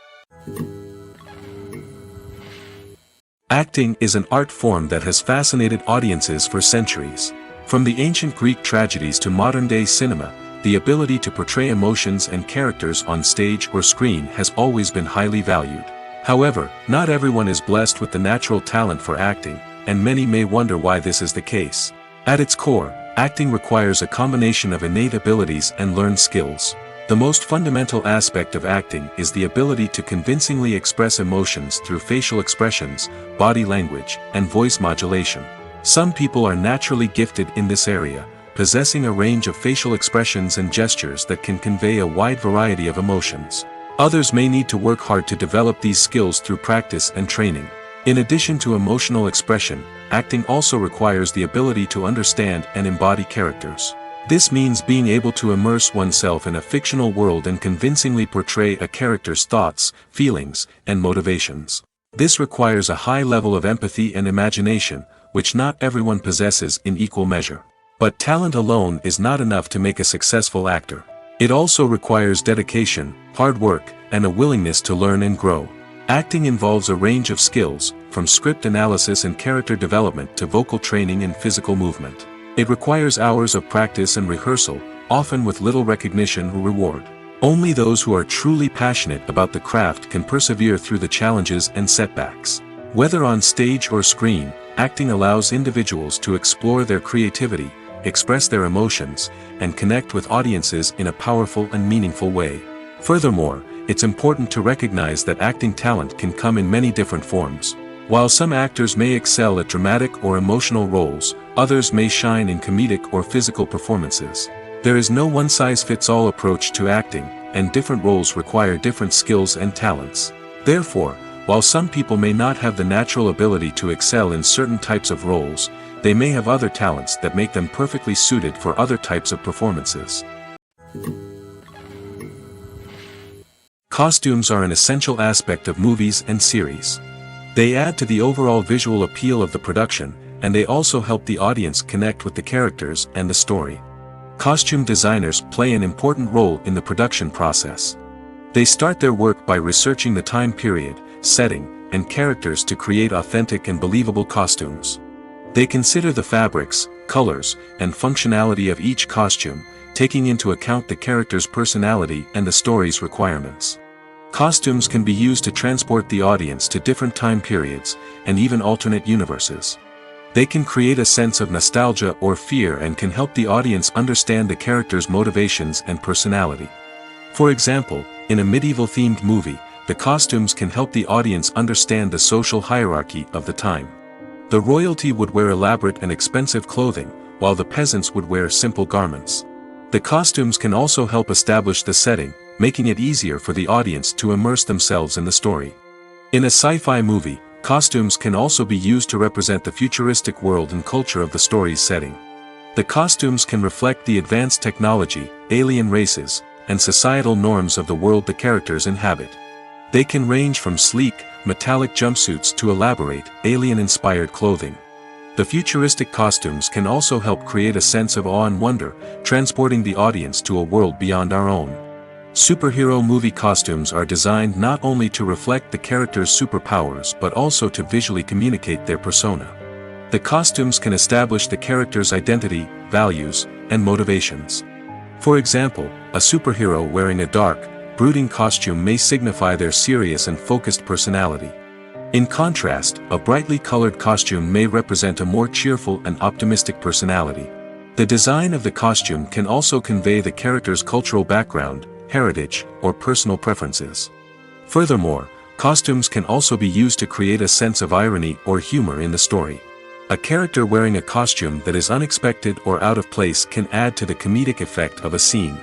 Speaker 2: Acting is an art form that has fascinated audiences for centuries. From the ancient Greek tragedies to modern-day cinema, the ability to portray emotions and characters on stage or screen has always been highly valued. However, not everyone is blessed with the natural talent for acting, and many may wonder why this is the case. At its core, acting requires a combination of innate abilities and learned skills. The most fundamental aspect of acting is the ability to convincingly express emotions through facial expressions, body language, and voice modulation. Some people are naturally gifted in this area, possessing a range of facial expressions and gestures that can convey a wide variety of emotions. Others may need to work hard to develop these skills through practice and training. In addition to emotional expression, acting also requires the ability to understand and embody characters. This means being able to immerse oneself in a fictional world and convincingly portray a character's thoughts, feelings, and motivations. This requires a high level of empathy and imagination, which not everyone possesses in equal measure. But talent alone is not enough to make a successful actor. It also requires dedication, hard work, and a willingness to learn and grow. Acting involves a range of skills, from script analysis and character development to vocal training and physical movement. It requires hours of practice and rehearsal, often with little recognition or reward. Only those who are truly passionate about the craft can persevere through the challenges and setbacks. Whether on stage or screen, acting allows individuals to explore their creativity, express their emotions, and connect with audiences in a powerful and meaningful way. Furthermore, it's important to recognize that acting talent can come in many different forms. While some actors may excel at dramatic or emotional roles, others may shine in comedic or physical performances. There is no one-size-fits-all approach to acting, and different roles require different skills and talents. Therefore, while some people may not have the natural ability to excel in certain types of roles, they may have other talents that make them perfectly suited for other types of performances. Costumes are an essential aspect of movies and series. They add to the overall visual appeal of the production, and they also help the audience connect with the characters and the story. Costume designers play an important role in the production process. They start their work by researching the time period, setting, and characters to create authentic and believable costumes. They consider the fabrics, colors, and functionality of each costume, taking into account the character's personality and the story's requirements. Costumes can be used to transport the audience to different time periods, and even alternate universes. They can create a sense of nostalgia or fear and can help the audience understand the character's motivations and personality. For example, in a medieval-themed movie, the costumes can help the audience understand the social hierarchy of the time. The royalty would wear elaborate and expensive clothing, while the peasants would wear simple garments. The costumes can also help establish the setting, making it easier for the audience to immerse themselves in the story. In a sci-fi movie, costumes can also be used to represent the futuristic world and culture of the story's setting. The costumes can reflect the advanced technology, alien races, and societal norms of the world the characters inhabit. They can range from sleek, metallic jumpsuits to elaborate, alien-inspired clothing. The futuristic costumes can also help create a sense of awe and wonder, transporting the audience to a world beyond our own. Superhero movie costumes are designed not only to reflect the character's superpowers but also to visually communicate their persona. The costumes can establish the character's identity, values, and motivations. For example, a superhero wearing a dark, brooding costume may signify their serious and focused personality. In contrast, a brightly colored costume may represent a more cheerful and optimistic personality. The design of the costume can also convey the character's cultural background, heritage, or personal preferences. Furthermore, costumes can also be used to create a sense of irony or humor in the story. A character wearing a costume that is unexpected or out of place can add to the comedic effect of a scene.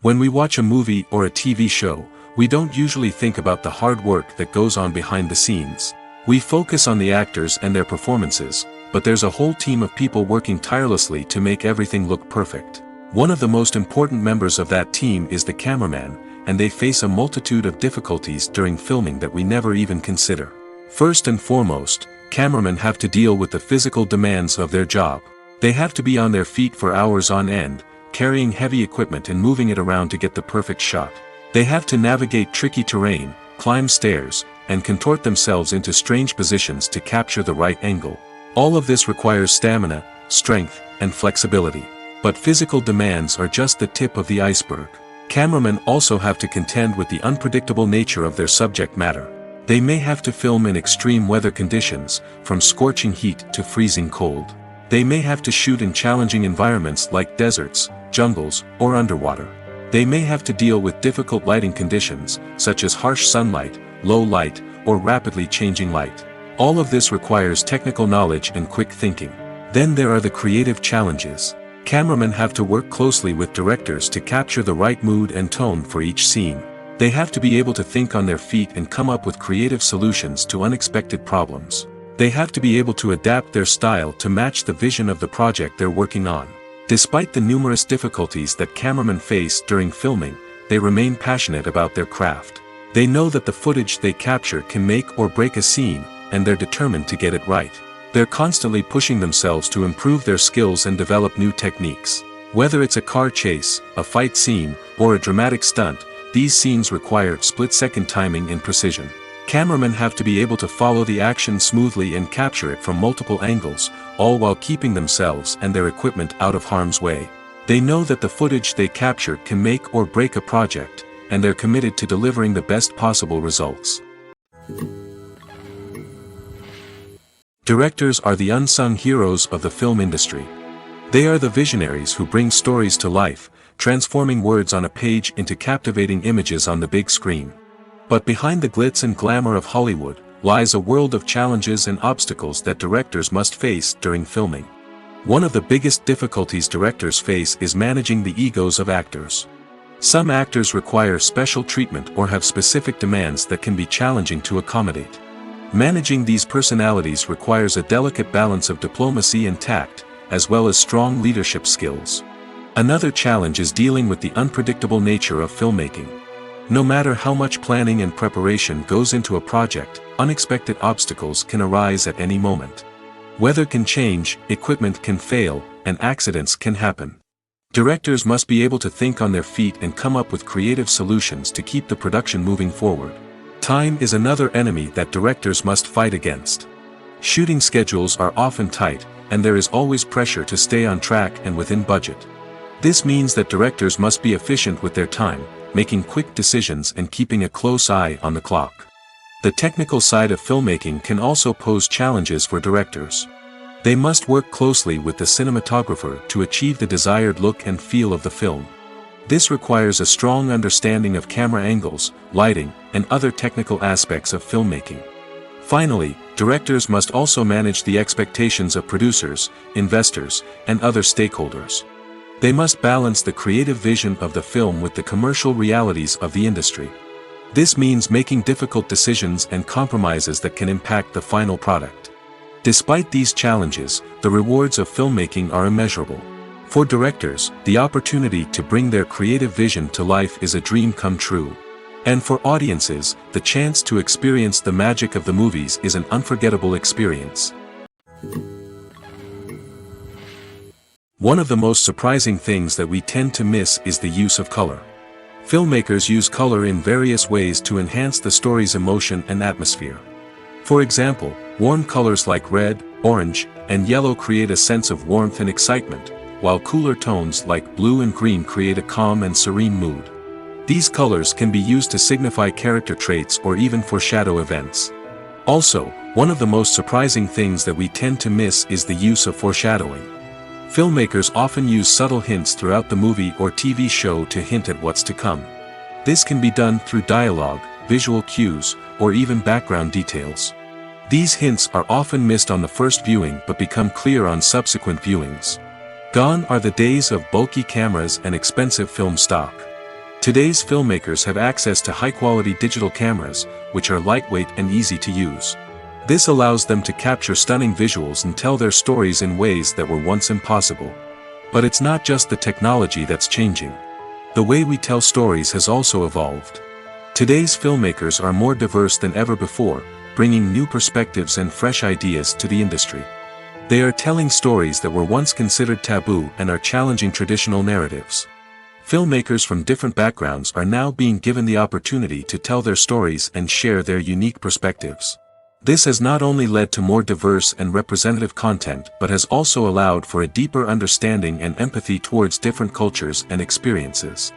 Speaker 2: When we watch a movie or a TV show, we don't usually think about the hard work that goes on behind the scenes. We focus on the actors and their performances, but there's a whole team of people working tirelessly to make everything look perfect. One of the most important members of that team is the cameraman, and they face a multitude of difficulties during filming that we never even consider. First and foremost, cameramen have to deal with the physical demands of their job. They have to be on their feet for hours on end, carrying heavy equipment and moving it around to get the perfect shot. They have to navigate tricky terrain, climb stairs, and contort themselves into strange positions to capture the right angle. All of this requires stamina, strength, and flexibility. But physical demands are just the tip of the iceberg. Cameramen also have to contend with the unpredictable nature of their subject matter. They may have to film in extreme weather conditions, from scorching heat to freezing cold. They may have to shoot in challenging environments like deserts, jungles, or underwater. They may have to deal with difficult lighting conditions, such as harsh sunlight, low light, or rapidly changing light. All of this requires technical knowledge and quick thinking. Then there are the creative challenges. Cameramen have to work closely with directors to capture the right mood and tone for each scene. They have to be able to think on their feet and come up with creative solutions to unexpected problems. They have to be able to adapt their style to match the vision of the project they're working on. Despite the numerous difficulties that cameramen face during filming, they remain passionate about their craft. They know that the footage they capture can make or break a scene, and they're determined to get it right. They're constantly pushing themselves to improve their skills and develop new techniques. Whether it's a car chase, a fight scene, or a dramatic stunt, these scenes require split-second timing and precision. Cameramen have to be able to follow the action smoothly and capture it from multiple angles, all while keeping themselves and their equipment out of harm's way. They know that the footage they capture can make or break a project, and they're committed to delivering the best possible results. Directors are the unsung heroes of the film industry. They are the visionaries who bring stories to life, transforming words on a page into captivating images on the big screen. But behind the glitz and glamour of Hollywood, lies a world of challenges and obstacles that directors must face during filming. One of the biggest difficulties directors face is managing the egos of actors. Some actors require special treatment or have specific demands that can be challenging to accommodate. Managing these personalities requires a delicate balance of diplomacy and tact, as well as strong leadership skills. Another challenge is dealing with the unpredictable nature of filmmaking. No matter how much planning and preparation goes into a project, unexpected obstacles can arise at any moment. Weather can change, equipment can fail, and accidents can happen. Directors must be able to think on their feet and come up with creative solutions to keep the production moving forward. Time is another enemy that directors must fight against. Shooting schedules are often tight, and there is always pressure to stay on track and within budget. This means that directors must be efficient with their time, making quick decisions and keeping a close eye on the clock. The technical side of filmmaking can also pose challenges for directors. They must work closely with the cinematographer to achieve the desired look and feel of the film. This requires a strong understanding of camera angles, lighting, and other technical aspects of filmmaking. Finally, directors must also manage the expectations of producers, investors, and other stakeholders. They must balance the creative vision of the film with the commercial realities of the industry. This means making difficult decisions and compromises that can impact the final product. Despite these challenges, the rewards of filmmaking are immeasurable. For directors, the opportunity to bring their creative vision to life is a dream come true. And for audiences, the chance to experience the magic of the movies is an unforgettable experience. One of the most surprising things that we tend to miss is the use of color. Filmmakers use color in various ways to enhance the story's emotion and atmosphere. For example, warm colors like red, orange, and yellow create a sense of warmth and excitement, while cooler tones like blue and green create a calm and serene mood. These colors can be used to signify character traits or even foreshadow events. Also, one of the most surprising things that we tend to miss is the use of foreshadowing. Filmmakers often use subtle hints throughout the movie or TV show to hint at what's to come. This can be done through dialogue, visual cues, or even background details. These hints are often missed on the first viewing but become clear on subsequent viewings. Gone are the days of bulky cameras and expensive film stock. Today's filmmakers have access to high-quality digital cameras, which are lightweight and easy to use. This allows them to capture stunning visuals and tell their stories in ways that were once impossible. But it's not just the technology that's changing. The way we tell stories has also evolved. Today's filmmakers are more diverse than ever before, bringing new perspectives and fresh ideas to the industry. They are telling stories that were once considered taboo and are challenging traditional narratives. Filmmakers from different backgrounds are now being given the opportunity to tell their stories and share their unique perspectives. This has not only led to more diverse and representative content but has also allowed for a deeper understanding and empathy towards different cultures and experiences.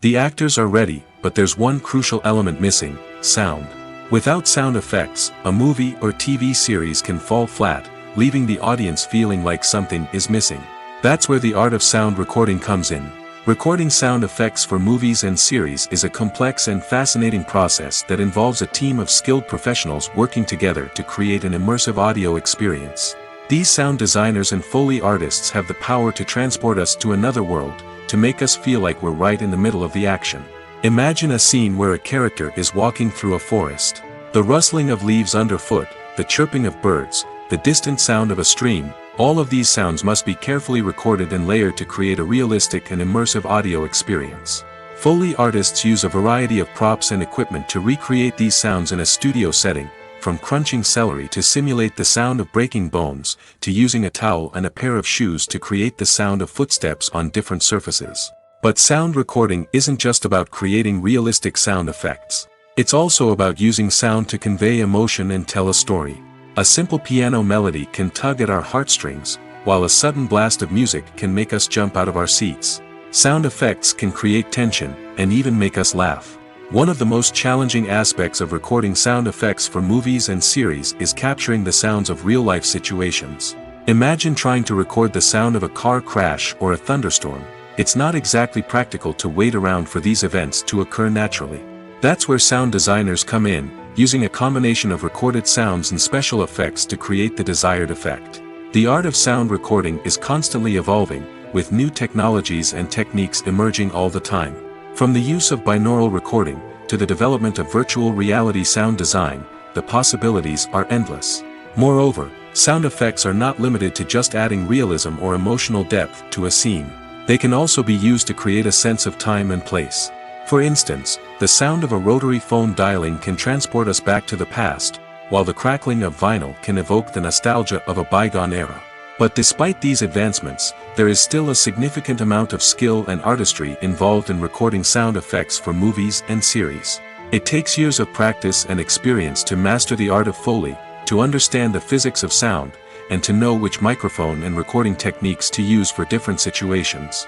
Speaker 2: The actors are ready, but there's one crucial element missing: sound. Without sound effects, a movie or TV series can fall flat, leaving the audience feeling like something is missing. That's where the art of sound recording comes in. Recording sound effects for movies and series is a complex and fascinating process that involves a team of skilled professionals working together to create an immersive audio experience. These sound designers and Foley artists have the power to transport us to another world, to make us feel like we're right in the middle of the action. Imagine a scene where a character is walking through a forest. The rustling of leaves underfoot, the chirping of birds, the distant sound of a stream, all of these sounds must be carefully recorded and layered to create a realistic and immersive audio experience. Foley artists use a variety of props and equipment to recreate these sounds in a studio setting, from crunching celery to simulate the sound of breaking bones, to using a towel and a pair of shoes to create the sound of footsteps on different surfaces. But sound recording isn't just about creating realistic sound effects. It's also about using sound to convey emotion and tell a story. A simple piano melody can tug at our heartstrings, while a sudden blast of music can make us jump out of our seats. Sound effects can create tension, and even make us laugh. One of the most challenging aspects of recording sound effects for movies and series is capturing the sounds of real-life situations. Imagine trying to record the sound of a car crash or a thunderstorm. It's not exactly practical to wait around for these events to occur naturally. That's where sound designers come in, using a combination of recorded sounds and special effects to create the desired effect. The art of sound recording is constantly evolving, with new technologies and techniques emerging all the time. From the use of binaural recording, to the development of virtual reality sound design, the possibilities are endless. Moreover, sound effects are not limited to just adding realism or emotional depth to a scene. They can also be used to create a sense of time and place. For instance, the sound of a rotary phone dialing can transport us back to the past, while the crackling of vinyl can evoke the nostalgia of a bygone era. But despite these advancements, there is still a significant amount of skill and artistry involved in recording sound effects for movies and series. It takes years of practice and experience to master the art of Foley, to understand the physics of sound, and to know which microphone and recording techniques to use for different situations.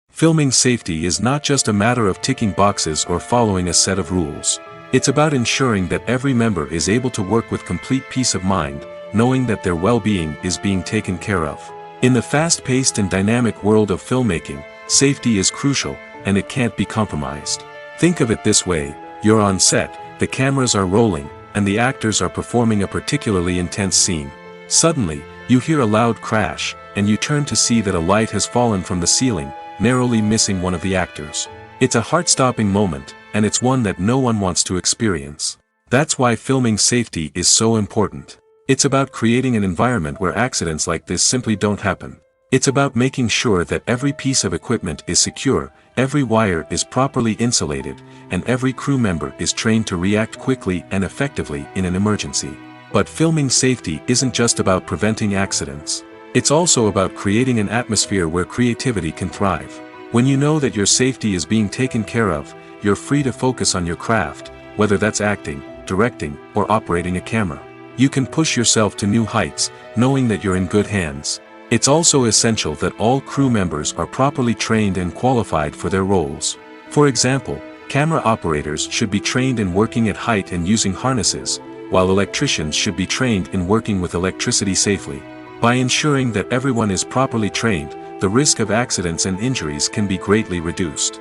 Speaker 2: Filming safety is not just a matter of ticking boxes or following a set of rules. It's about ensuring that every member is able to work with complete peace of mind, knowing that their well-being is being taken care of. In the fast-paced and dynamic world of filmmaking, safety is crucial, and it can't be compromised. Think of it this way: you're on set, the cameras are rolling, and the actors are performing a particularly intense scene. Suddenly, you hear a loud crash, and you turn to see that a light has fallen from the ceiling, narrowly missing one of the actors. It's a heart-stopping moment, and it's one that no one wants to experience. That's why filming safety is so important. It's about creating an environment where accidents like this simply don't happen. It's about making sure that every piece of equipment is secure, every wire is properly insulated, and every crew member is trained to react quickly and effectively in an emergency. But filming safety isn't just about preventing accidents. It's also about creating an atmosphere where creativity can thrive. When you know that your safety is being taken care of, you're free to focus on your craft, whether that's acting, directing, or operating a camera. You can push yourself to new heights, knowing that you're in good hands. It's also essential that all crew members are properly trained and qualified for their roles. For example, camera operators should be trained in working at height and using harnesses, while electricians should be trained in working with electricity safely. By ensuring that everyone is properly trained, the risk of accidents and injuries can be greatly reduced.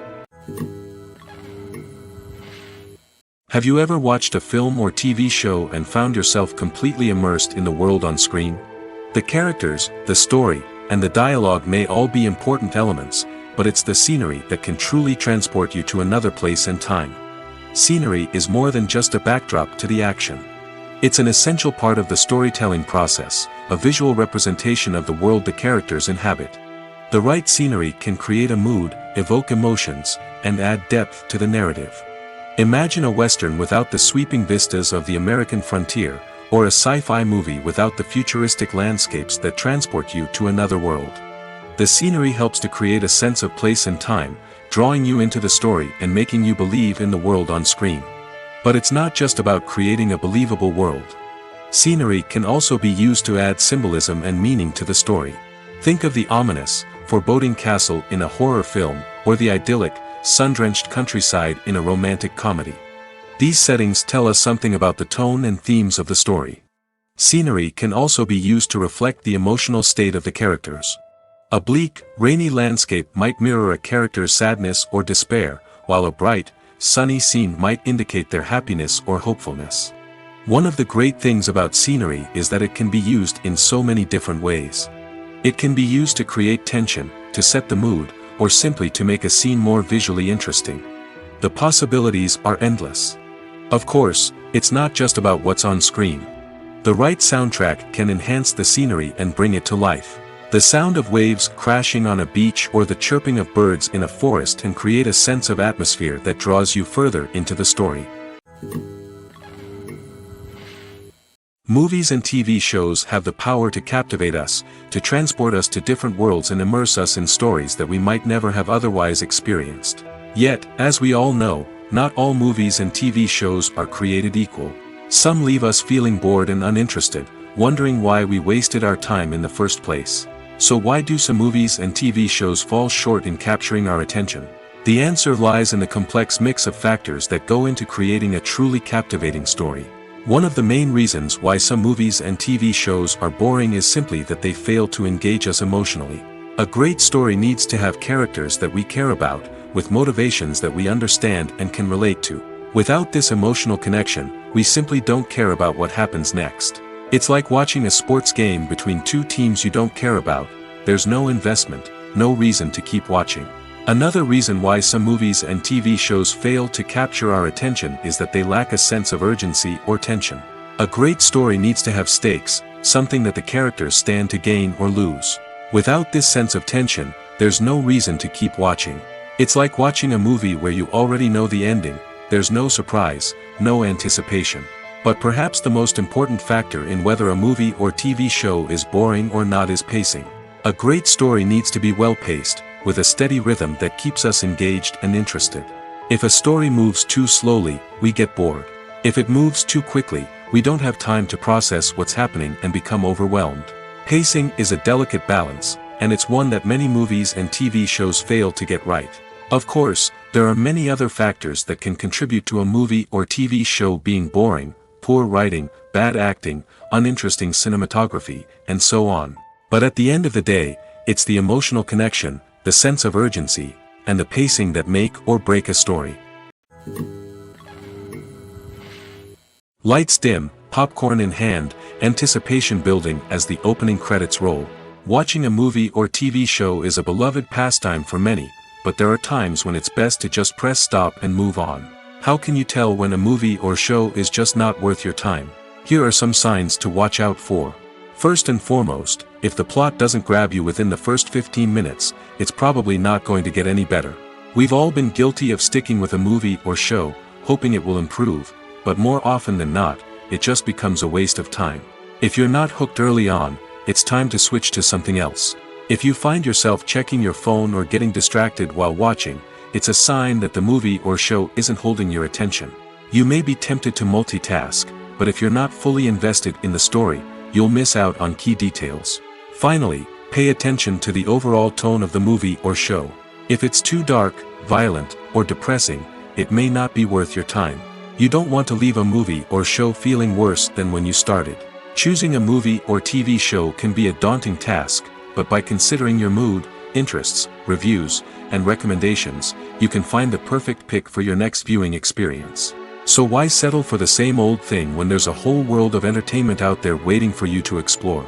Speaker 2: Have you ever watched a film or TV show and found yourself completely immersed in the world on screen? The characters, the story, and the dialogue may all be important elements, but it's the scenery that can truly transport you to another place and time. Scenery is more than just a backdrop to the action. It's an essential part of the storytelling process, a visual representation of the world the characters inhabit. The right scenery can create a mood, evoke emotions, and add depth to the narrative. Imagine a Western without the sweeping vistas of the American frontier, or a sci-fi movie without the futuristic landscapes that transport you to another world. The scenery helps to create a sense of place and time, drawing you into the story and making you believe in the world on screen. But it's not just about creating a believable world. Scenery can also be used to add symbolism and meaning to the story. Think of the ominous, foreboding castle in a horror film, or the idyllic, sun-drenched countryside in a romantic comedy. These settings tell us something about the tone and themes of the story. Scenery can also be used to reflect the emotional state of the characters. A bleak, rainy landscape might mirror a character's sadness or despair, while a bright, sunny scene might indicate their happiness or hopefulness. One of the great things about scenery is that it can be used in so many different ways. It can be used to create tension, to set the mood, or simply to make a scene more visually interesting. The possibilities are endless. Of course, it's not just about what's on screen. The right soundtrack can enhance the scenery and bring it to life. The sound of waves crashing on a beach or the chirping of birds in a forest can create a sense of atmosphere that draws you further into the story. Movies and TV shows have the power to captivate us, to transport us to different worlds and immerse us in stories that we might never have otherwise experienced. Yet, as we all know, not all movies and TV shows are created equal. Some leave us feeling bored and uninterested, wondering why we wasted our time in the first place. So why do some movies and TV shows fall short in capturing our attention? The answer lies in the complex mix of factors that go into creating a truly captivating story. One of the main reasons why some movies and TV shows are boring is simply that they fail to engage us emotionally. A great story needs to have characters that we care about, with motivations that we understand and can relate to. Without this emotional connection, we simply don't care about what happens next. It's like watching a sports game between two teams you don't care about. There's no investment, no reason to keep watching. Another reason why some movies and TV shows fail to capture our attention is that they lack a sense of urgency or tension. A great story needs to have stakes, something that the characters stand to gain or lose. Without this sense of tension, there's no reason to keep watching. It's like watching a movie where you already know the ending. There's no surprise, no anticipation. But perhaps the most important factor in whether a movie or TV show is boring or not is pacing. A great story needs to be well-paced, with a steady rhythm that keeps us engaged and interested. If a story moves too slowly, we get bored. If it moves too quickly, we don't have time to process what's happening and become overwhelmed. Pacing is a delicate balance, and it's one that many movies and TV shows fail to get right. Of course, there are many other factors that can contribute to a movie or TV show being boring: poor writing, bad acting, uninteresting cinematography, and so on. But at the end of the day, it's the emotional connection, the sense of urgency, and the pacing that make or break a story. Lights dim, popcorn in hand, anticipation building as the opening credits roll. Watching a movie or TV show is a beloved pastime for many, but there are times when it's best to just press stop and move on. How can you tell when a movie or show is just not worth your time? Here are some signs to watch out for. First and foremost, if the plot doesn't grab you within the first 15 minutes, it's probably not going to get any better. We've all been guilty of sticking with a movie or show, hoping it will improve, but more often than not, it just becomes a waste of time. If you're not hooked early on, it's time to switch to something else. If you find yourself checking your phone or getting distracted while watching, it's a sign that the movie or show isn't holding your attention. You may be tempted to multitask, but if you're not fully invested in the story, you'll miss out on key details. Finally, pay attention to the overall tone of the movie or show. If it's too dark, violent, or depressing, it may not be worth your time. You don't want to leave a movie or show feeling worse than when you started. Choosing a movie or TV show can be a daunting task, but by considering your mood, interests, reviews, and recommendations, you can find the perfect pick for your next viewing experience. So why settle for the same old thing when there's a whole world of entertainment out there waiting for you to explore?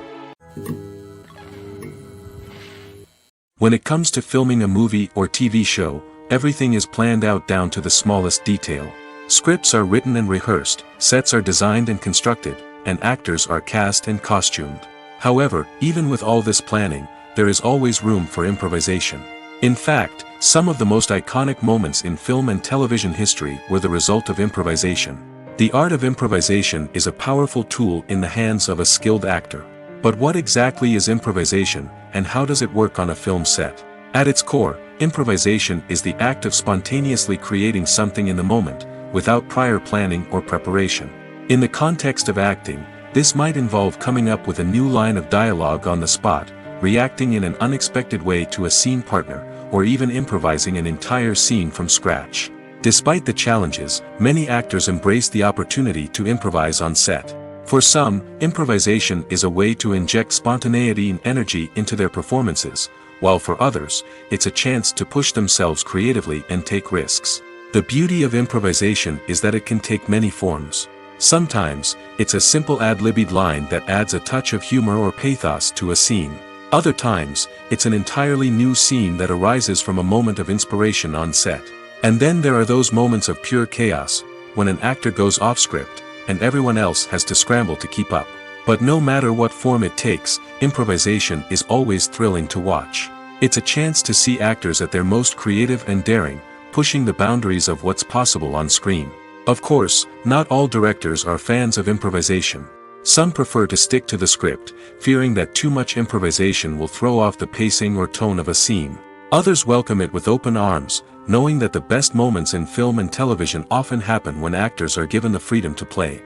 Speaker 2: When it comes to filming a movie or TV show, everything is planned out down to the smallest detail. Scripts are written and rehearsed, sets are designed and constructed, and actors are cast and costumed. However, even with all this planning, there is always room for improvisation. In fact, some of the most iconic moments in film and television history were the result of improvisation. The art of improvisation is a powerful tool in the hands of a skilled actor. But what exactly is improvisation, and how does it work on a film set? At its core, improvisation is the act of spontaneously creating something in the moment, without prior planning or preparation. In the context of acting, this might involve coming up with a new line of dialogue on the spot, reacting in an unexpected way to a scene partner, or even improvising an entire scene from scratch. Despite the challenges, many actors embrace the opportunity to improvise on set. For some, improvisation is a way to inject spontaneity and energy into their performances, while for others, it's a chance to push themselves creatively and take risks. The beauty of improvisation is that it can take many forms. Sometimes, it's a simple ad-libbed line that adds a touch of humor or pathos to a scene. Other times, it's an entirely new scene that arises from a moment of inspiration on set. And then there are those moments of pure chaos, when an actor goes off script, and everyone else has to scramble to keep up. But no matter what form it takes, improvisation is always thrilling to watch. It's a chance to see actors at their most creative and daring, pushing the boundaries of what's possible on screen. Of course, not all directors are fans of improvisation. Some prefer to stick to the script, fearing that too much improvisation will throw off the pacing or tone of a scene. Others welcome it with open arms, knowing that the best moments in film and television often happen when actors are given the freedom to play.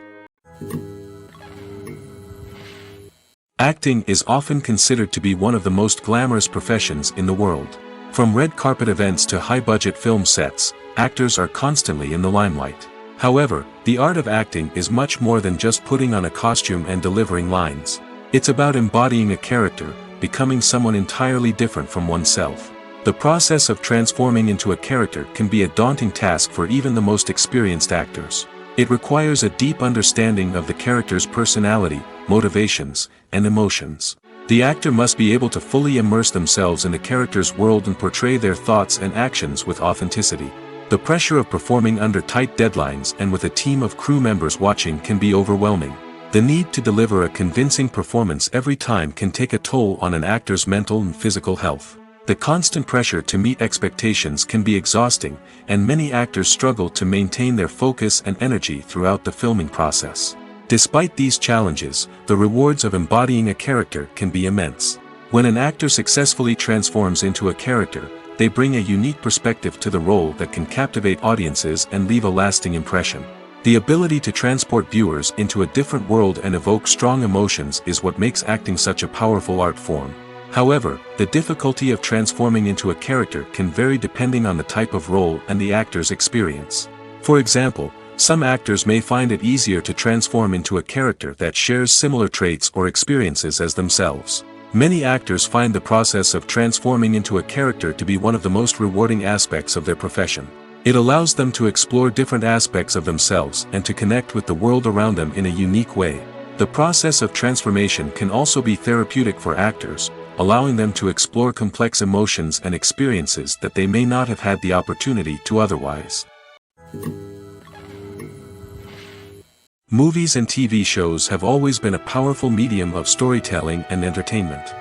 Speaker 2: Acting is often considered to be one of the most glamorous professions in the world. From red carpet events to high-budget film sets, actors are constantly in the limelight. However, the art of acting is much more than just putting on a costume and delivering lines. It's about embodying a character, becoming someone entirely different from oneself. The process of transforming into a character can be a daunting task for even the most experienced actors. It requires a deep understanding of the character's personality, motivations, and emotions. The actor must be able to fully immerse themselves in the character's world and portray their thoughts and actions with authenticity. The pressure of performing under tight deadlines and with a team of crew members watching can be overwhelming. The need to deliver a convincing performance every time can take a toll on an actor's mental and physical health. The constant pressure to meet expectations can be exhausting, and many actors struggle to maintain their focus and energy throughout the filming process. Despite these challenges, the rewards of embodying a character can be immense. When an actor successfully transforms into a character, they bring a unique perspective to the role that can captivate audiences and leave a lasting impression. The ability to transport viewers into a different world and evoke strong emotions is what makes acting such a powerful art form. However, the difficulty of transforming into a character can vary depending on the type of role and the actor's experience. For example, some actors may find it easier to transform into a character that shares similar traits or experiences as themselves. Many actors find the process of transforming into a character to be one of the most rewarding aspects of their profession. It allows them to explore different aspects of themselves and to connect with the world around them in a unique way. The process of transformation can also be therapeutic for actors, allowing them to explore complex emotions and experiences that they may not have had the opportunity to otherwise. Movies and TV shows have always been a powerful medium of storytelling and entertainment.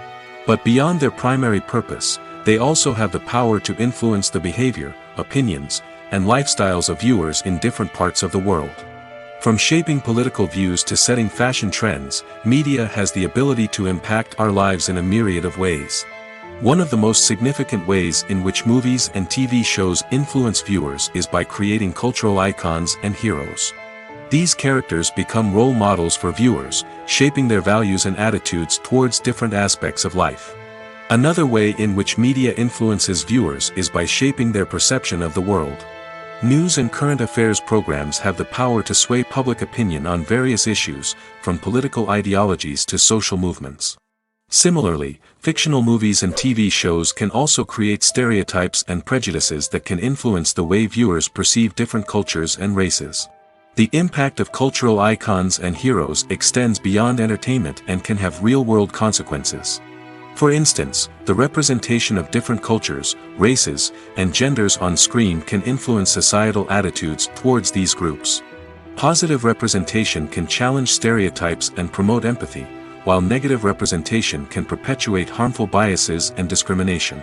Speaker 2: But beyond their primary purpose, they also have the power to influence the behavior, opinions, and lifestyles of viewers in different parts of the world. From shaping political views to setting fashion trends, media has the ability to impact our lives in a myriad of ways. One of the most significant ways in which movies and TV shows influence viewers is by creating cultural icons and heroes. These characters become role models for viewers, shaping their values and attitudes towards different aspects of life. Another way in which media influences viewers is by shaping their perception of the world. News and current affairs programs have the power to sway public opinion on various issues, from political ideologies to social movements. Similarly, fictional movies and TV shows can also create stereotypes and prejudices that can influence the way viewers perceive different cultures and races. The impact of cultural icons and heroes extends beyond entertainment and can have real-world consequences. For instance, the representation of different cultures, races, and genders on screen can influence societal attitudes towards these groups. Positive representation can challenge stereotypes and promote empathy, while negative representation can perpetuate harmful biases and discrimination.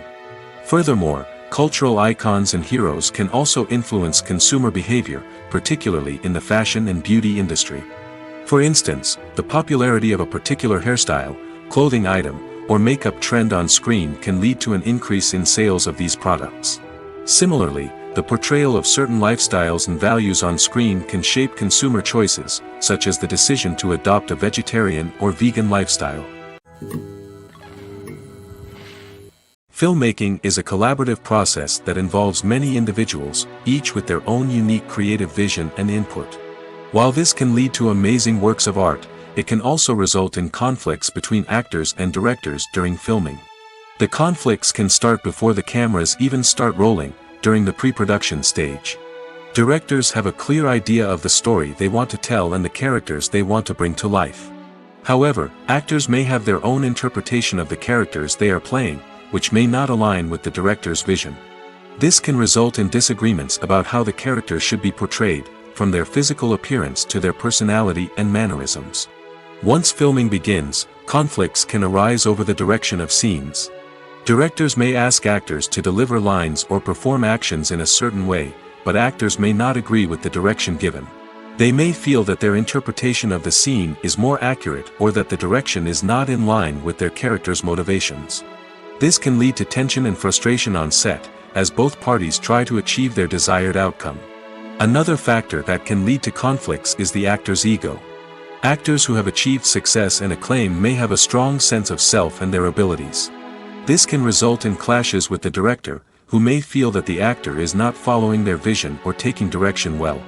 Speaker 2: Furthermore, cultural icons and heroes can also influence consumer behavior, particularly in the fashion and beauty industry. For instance, the popularity of a particular hairstyle, clothing item, or makeup trend on screen can lead to an increase in sales of these products. Similarly, the portrayal of certain lifestyles and values on screen can shape consumer choices, such as the decision to adopt a vegetarian or vegan lifestyle. Filmmaking is a collaborative process that involves many individuals, each with their own unique creative vision and input. While this can lead to amazing works of art, it can also result in conflicts between actors and directors during filming. The conflicts can start before the cameras even start rolling, during the pre-production stage. Directors have a clear idea of the story they want to tell and the characters they want to bring to life. However, actors may have their own interpretation of the characters they are playing, which may not align with the director's vision. This can result in disagreements about how the characters should be portrayed, from their physical appearance to their personality and mannerisms. Once filming begins, conflicts can arise over the direction of scenes. Directors may ask actors to deliver lines or perform actions in a certain way, but actors may not agree with the direction given. They may feel that their interpretation of the scene is more accurate or that the direction is not in line with their character's motivations. This can lead to tension and frustration on set, as both parties try to achieve their desired outcome. Another factor that can lead to conflicts is the actor's ego. Actors who have achieved success and acclaim may have a strong sense of self and their abilities. This can result in clashes with the director, who may feel that the actor is not following their vision or taking direction well.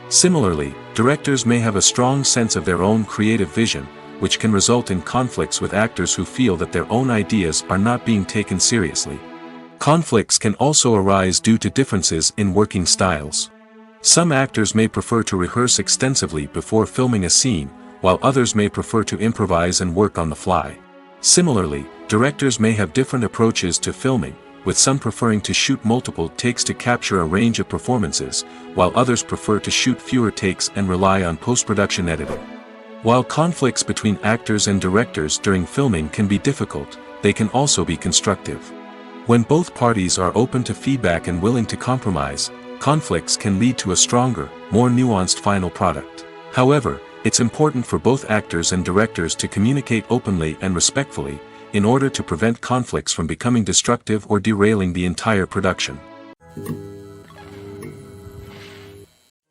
Speaker 2: Similarly, directors may have a strong sense of their own creative vision, which can result in conflicts with actors who feel that their own ideas are not being taken seriously. Conflicts can also arise due to differences in working styles. Some actors may prefer to rehearse extensively before filming a scene, while others may prefer to improvise and work on the fly. Similarly, directors may have different approaches to filming, with some preferring to shoot multiple takes to capture a range of performances, while others prefer to shoot fewer takes and rely on post-production editing. While conflicts between actors and directors during filming can be difficult, they can also be constructive. When both parties are open to feedback and willing to compromise, conflicts can lead to a stronger, more nuanced final product. However, it's important for both actors and directors to communicate openly and respectfully, in order to prevent conflicts from becoming destructive or derailing the entire production.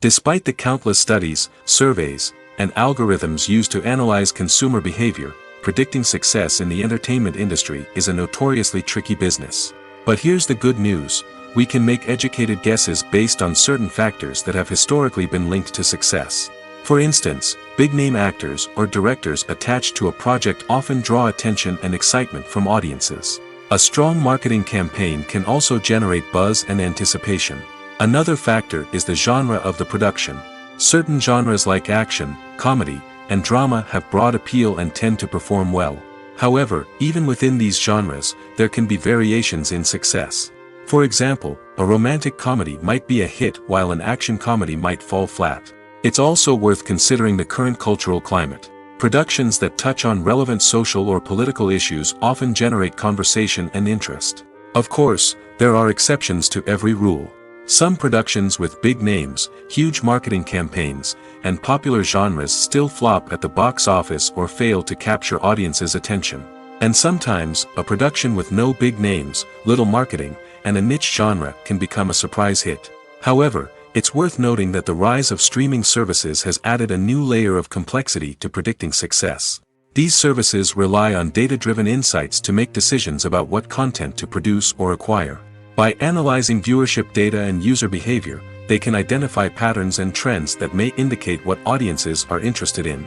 Speaker 2: Despite the countless studies, surveys, and algorithms used to analyze consumer behavior, predicting success in the entertainment industry is a notoriously tricky business. But here's the good news: we can make educated guesses based on certain factors that have historically been linked to success. For instance, big-name actors or directors attached to a project often draw attention and excitement from audiences. A strong marketing campaign can also generate buzz and anticipation. Another factor is the genre of the production. Certain genres like action, comedy, and drama have broad appeal and tend to perform well. However, even within these genres, there can be variations in success. For example, a romantic comedy might be a hit while an action comedy might fall flat. It's also worth considering the current cultural climate. Productions that touch on relevant social or political issues often generate conversation and interest. Of course, there are exceptions to every rule. Some productions with big names, huge marketing campaigns, and popular genres still flop at the box office or fail to capture audiences' attention. And sometimes, a production with no big names, little marketing, and a niche genre can become a surprise hit. However, it's worth noting that the rise of streaming services has added a new layer of complexity to predicting success. These services rely on data-driven insights to make decisions about what content to produce or acquire. By analyzing viewership data and user behavior, they can identify patterns and trends that may indicate what audiences are interested in.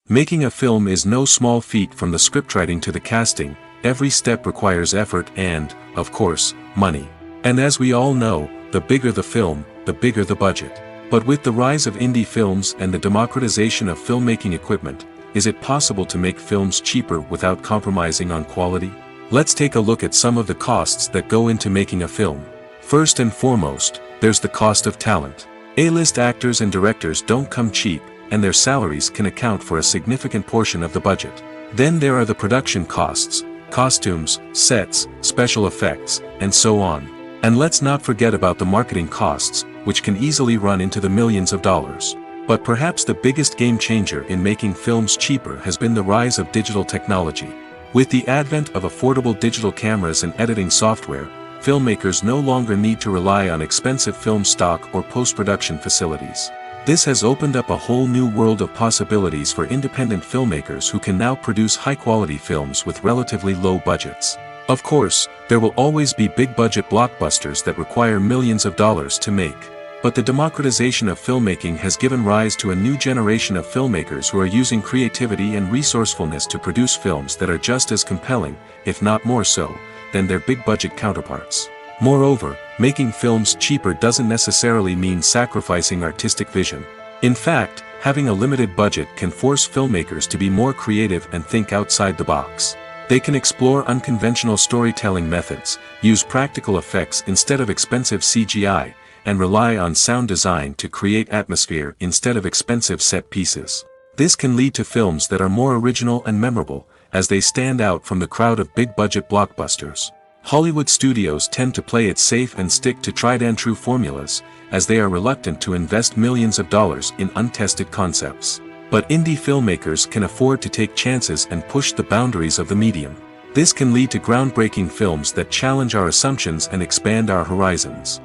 Speaker 2: Making a film is no small feat. From the scriptwriting to the casting, every step requires effort and, of course, money. And as we all know, the bigger the film, the bigger the budget. But with the rise of indie films and the democratization of filmmaking equipment, is it possible to make films cheaper without compromising on quality? Let's take a look at some of the costs that go into making a film. First and foremost, there's the cost of talent. A-list actors and directors don't come cheap, and their salaries can account for a significant portion of the budget. Then there are the production costs, costumes, sets, special effects, and so on. And let's not forget about the marketing costs, which can easily run into the millions of dollars. But perhaps the biggest game changer in making films cheaper has been the rise of digital technology. With the advent of affordable digital cameras and editing software, filmmakers no longer need to rely on expensive film stock or post-production facilities. This has opened up a whole new world of possibilities for independent filmmakers who can now produce high-quality films with relatively low budgets. Of course, there will always be big-budget blockbusters that require millions of dollars to make. But the democratization of filmmaking has given rise to a new generation of filmmakers who are using creativity and resourcefulness to produce films that are just as compelling, if not more so, than their big-budget counterparts. Moreover, making films cheaper doesn't necessarily mean sacrificing artistic vision. In fact, having a limited budget can force filmmakers to be more creative and think outside the box. They can explore unconventional storytelling methods, use practical effects instead of expensive CGI, and rely on sound design to create atmosphere instead of expensive set pieces. This can lead to films that are more original and memorable, as they stand out from the crowd of big-budget blockbusters. Hollywood studios tend to play it safe and stick to tried-and-true formulas, as they are reluctant to invest millions of dollars in untested concepts. But indie filmmakers can afford to take chances and push the boundaries of the medium. This can lead to groundbreaking films that challenge our assumptions and expand our horizons.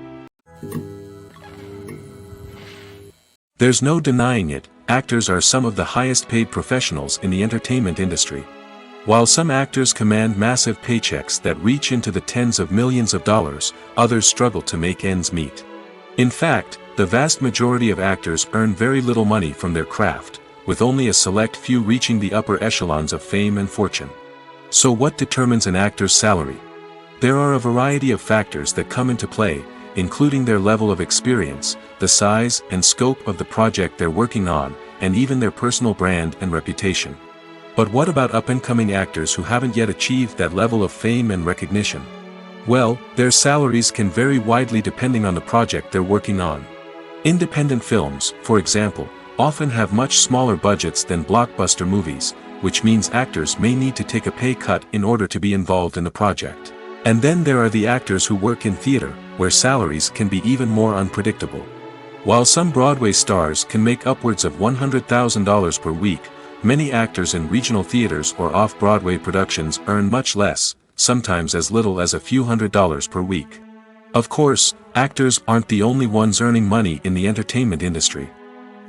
Speaker 2: There's no denying it, actors are some of the highest-paid professionals in the entertainment industry. While some actors command massive paychecks that reach into the tens of millions of dollars, others struggle to make ends meet. In fact, the vast majority of actors earn very little money from their craft, with only a select few reaching the upper echelons of fame and fortune. So what determines an actor's salary? There are a variety of factors that come into play, including their level of experience, the size and scope of the project they're working on, and even their personal brand and reputation. But what about up-and-coming actors who haven't yet achieved that level of fame and recognition? Well, their salaries can vary widely depending on the project they're working on. Independent films, for example, often have much smaller budgets than blockbuster movies, which means actors may need to take a pay cut in order to be involved in the project. And then there are the actors who work in theater, where salaries can be even more unpredictable. While some Broadway stars can make upwards of $100,000 per week, many actors in regional theaters or off-Broadway productions earn much less, sometimes as little as a few $100s per week. Of course, actors aren't the only ones earning money in the entertainment industry.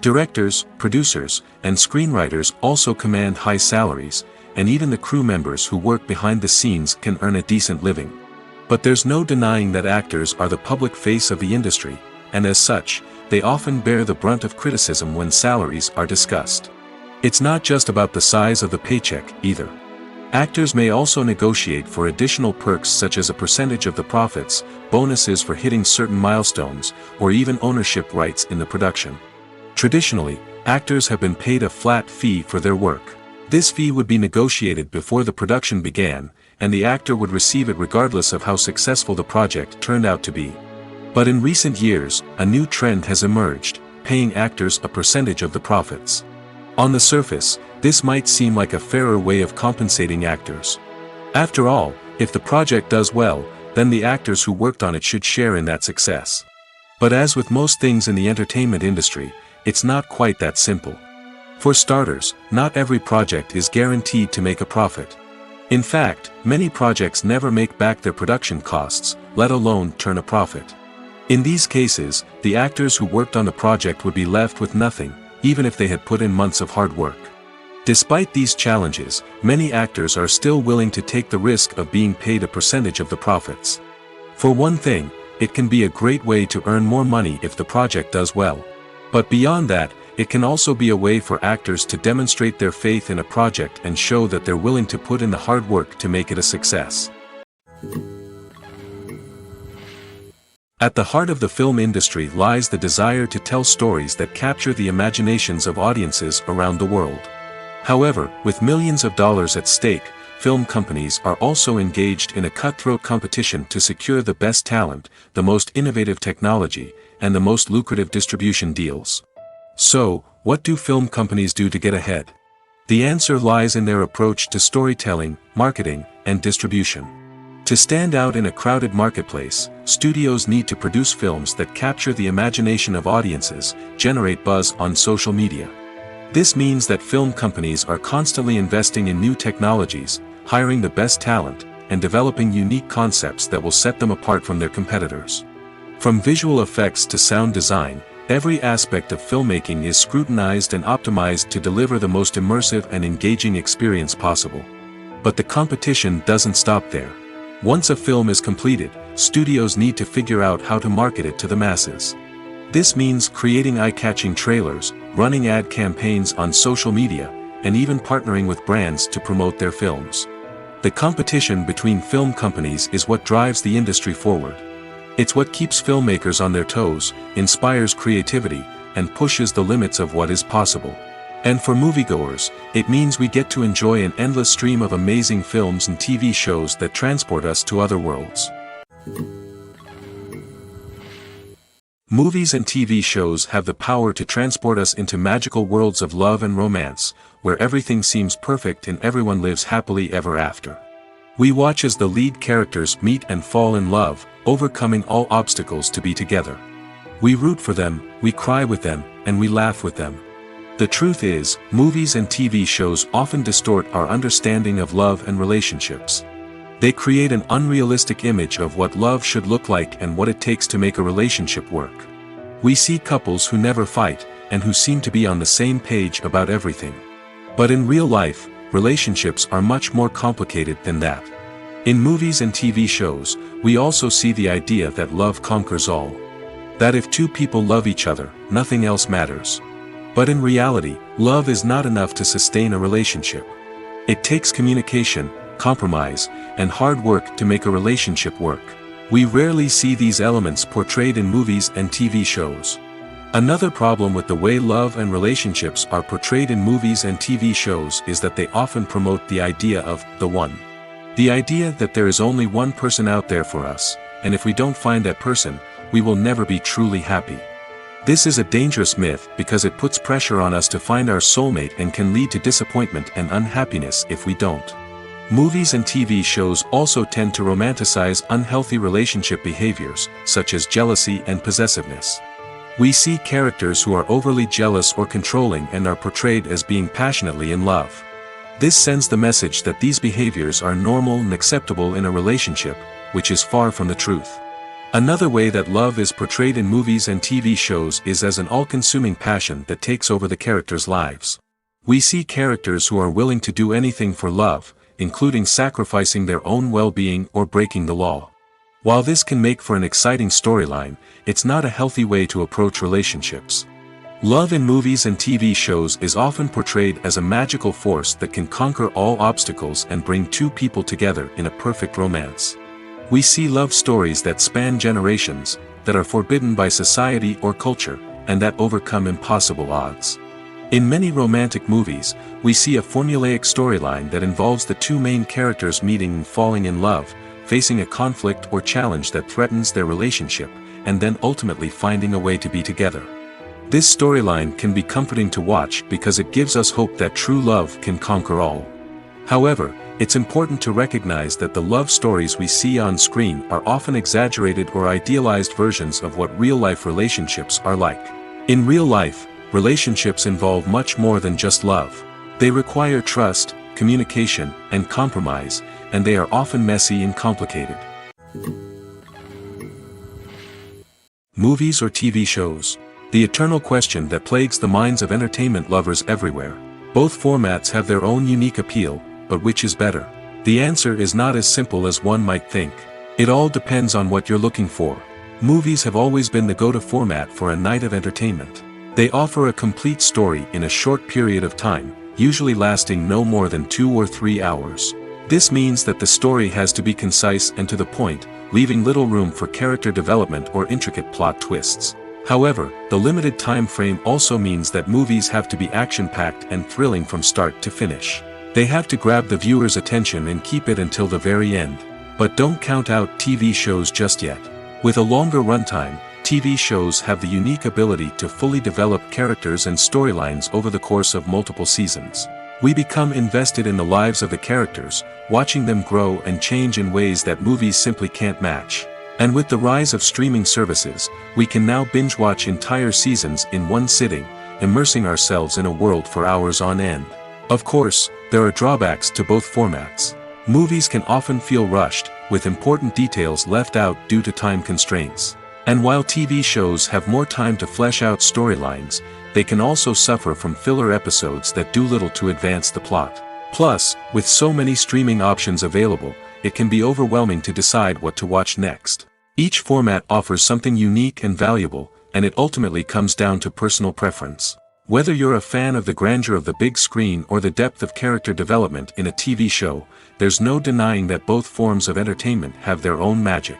Speaker 2: Directors, producers, and screenwriters also command high salaries, and even the crew members who work behind the scenes can earn a decent living. But there's no denying that actors are the public face of the industry, and as such, they often bear the brunt of criticism when salaries are discussed. It's not just about the size of the paycheck, either. Actors may also negotiate for additional perks such as a percentage of the profits, bonuses for hitting certain milestones, or even ownership rights in the production. Traditionally, actors have been paid a flat fee for their work. This fee would be negotiated before the production began, and the actor would receive it regardless of how successful the project turned out to be. But in recent years, a new trend has emerged, paying actors a percentage of the profits. On the surface, this might seem like a fairer way of compensating actors. After all, if the project does well, then the actors who worked on it should share in that success. But as with most things in the entertainment industry, it's not quite that simple. For starters, not every project is guaranteed to make a profit. In fact, many projects never make back their production costs, let alone turn a profit. In these cases, the actors who worked on the project would be left with nothing, even if they had put in months of hard work. Despite these challenges, many actors are still willing to take the risk of being paid a percentage of the profits. For one thing, it can be a great way to earn more money if the project does well. But beyond that, it can also be a way for actors to demonstrate their faith in a project and show that they're willing to put in the hard work to make it a success. At the heart of the film industry lies the desire to tell stories that capture the imaginations of audiences around the world. However, with millions of dollars at stake, film companies are also engaged in a cutthroat competition to secure the best talent, the most innovative technology, and the most lucrative distribution deals. So, what do film companies do to get ahead? The answer lies in their approach to storytelling, marketing, and distribution. To stand out in a crowded marketplace, studios need to produce films that capture the imagination of audiences, generate buzz on social media. This means that film companies are constantly investing in new technologies, hiring the best talent, and developing unique concepts that will set them apart from their competitors. From visual effects to sound design, every aspect of filmmaking is scrutinized and optimized to deliver the most immersive and engaging experience possible. But the competition doesn't stop there. Once a film is completed, studios need to figure out how to market it to the masses. This means creating eye-catching trailers, running ad campaigns on social media, and even partnering with brands to promote their films. The competition between film companies is what drives the industry forward. It's what keeps filmmakers on their toes, inspires creativity, and pushes the limits of what is possible. And for moviegoers, it means we get to enjoy an endless stream of amazing films and TV shows that transport us to other worlds. Movies and TV shows have the power to transport us into magical worlds of love and romance, where everything seems perfect and everyone lives happily ever after. We watch as the lead characters meet and fall in love, overcoming all obstacles to be together. We root for them, we cry with them, and we laugh with them. The truth is, movies and TV shows often distort our understanding of love and relationships. They create an unrealistic image of what love should look like and what it takes to make a relationship work. We see couples who never fight, and who seem to be on the same page about everything. But in real life, relationships are much more complicated than that. In movies and TV shows, we also see the idea that love conquers all. That if two people love each other, nothing else matters. But in reality, love is not enough to sustain a relationship. It takes communication, compromise, and hard work to make a relationship work. We rarely see these elements portrayed in movies and TV shows. Another problem with the way love and relationships are portrayed in movies and TV shows is that they often promote the idea of the one. The idea that there is only one person out there for us, and if we don't find that person, we will never be truly happy. This is a dangerous myth because it puts pressure on us to find our soulmate and can lead to disappointment and unhappiness if we don't. Movies and TV shows also tend to romanticize unhealthy relationship behaviors, such as jealousy and possessiveness. We see characters who are overly jealous or controlling and are portrayed as being passionately in love. This sends the message that these behaviors are normal and acceptable in a relationship, which is far from the truth. Another way that love is portrayed in movies and TV shows is as an all-consuming passion that takes over the characters' lives. We see characters who are willing to do anything for love, including sacrificing their own well-being or breaking the law. While this can make for an exciting storyline, it's not a healthy way to approach relationships. Love in movies and TV shows is often portrayed as a magical force that can conquer all obstacles and bring two people together in a perfect romance. We see love stories that span generations, that are forbidden by society or culture, and that overcome impossible odds. In many romantic movies, we see a formulaic storyline that involves the two main characters meeting and falling in love, facing a conflict or challenge that threatens their relationship, and then ultimately finding a way to be together. This storyline can be comforting to watch because it gives us hope that true love can conquer all. However, it's important to recognize that the love stories we see on screen are often exaggerated or idealized versions of what real-life relationships are like. In real life, relationships involve much more than just love. They require trust, communication, and compromise, and they are often messy and complicated. Movies or TV shows? The eternal question that plagues the minds of entertainment lovers everywhere. Both formats have their own unique appeal, but which is better? The answer is not as simple as one might think. It all depends on what you're looking for. Movies have always been the go-to format for a night of entertainment. They offer a complete story in a short period of time, usually lasting no more than 2 or 3 hours. This means that the story has to be concise and to the point, leaving little room for character development or intricate plot twists. However, the limited time frame also means that movies have to be action-packed and thrilling from start to finish. They have to grab the viewer's attention and keep it until the very end. But don't count out TV shows just yet. With a longer runtime, TV shows have the unique ability to fully develop characters and storylines over the course of multiple seasons. We become invested in the lives of the characters, watching them grow and change in ways that movies simply can't match. And with the rise of streaming services, we can now binge-watch entire seasons in one sitting, immersing ourselves in a world for hours on end. Of course, there are drawbacks to both formats. Movies can often feel rushed, with important details left out due to time constraints. And while TV shows have more time to flesh out storylines, they can also suffer from filler episodes that do little to advance the plot. Plus, with so many streaming options available, it can be overwhelming to decide what to watch next. Each format offers something unique and valuable, and it ultimately comes down to personal preference. Whether you're a fan of the grandeur of the big screen or the depth of character development in a TV show, there's no denying that both forms of entertainment have their own magic.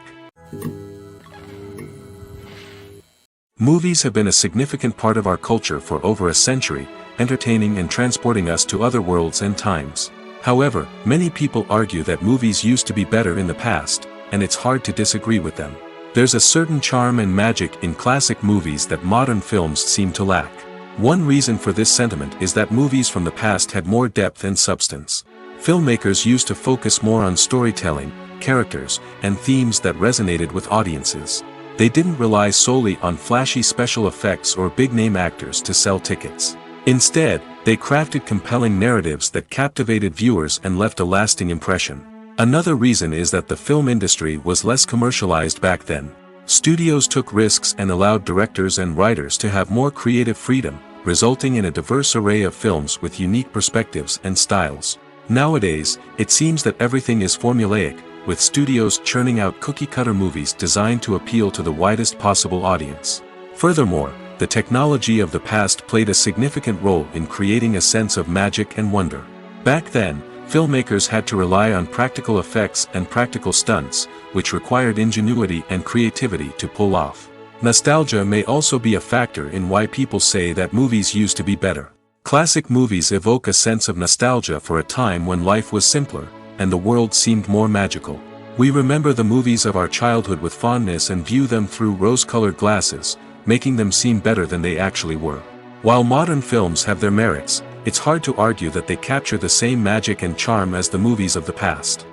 Speaker 2: Movies have been a significant part of our culture for over a century, entertaining and transporting us to other worlds and times. However, many people argue that movies used to be better in the past, and it's hard to disagree with them. There's a certain charm and magic in classic movies that modern films seem to lack. One reason for this sentiment is that movies from the past had more depth and substance. Filmmakers used to focus more on storytelling, characters, and themes that resonated with audiences. They didn't rely solely on flashy special effects or big-name actors to sell tickets. Instead, they crafted compelling narratives that captivated viewers and left a lasting impression. Another reason is that the film industry was less commercialized back then. Studios took risks and allowed directors and writers to have more creative freedom, resulting in a diverse array of films with unique perspectives and styles. Nowadays, it seems that everything is formulaic, with studios churning out cookie-cutter movies designed to appeal to the widest possible audience. Furthermore, the technology of the past played a significant role in creating a sense of magic and wonder. Back then, filmmakers had to rely on practical effects and practical stunts, which required ingenuity and creativity to pull off. Nostalgia may also be a factor in why people say that movies used to be better. Classic movies evoke a sense of nostalgia for a time when life was simpler, and the world seemed more magical. We remember the movies of our childhood with fondness and view them through rose-colored glasses, making them seem better than they actually were. While modern films have their merits, it's hard to argue that they capture the same magic and charm as the movies of the past.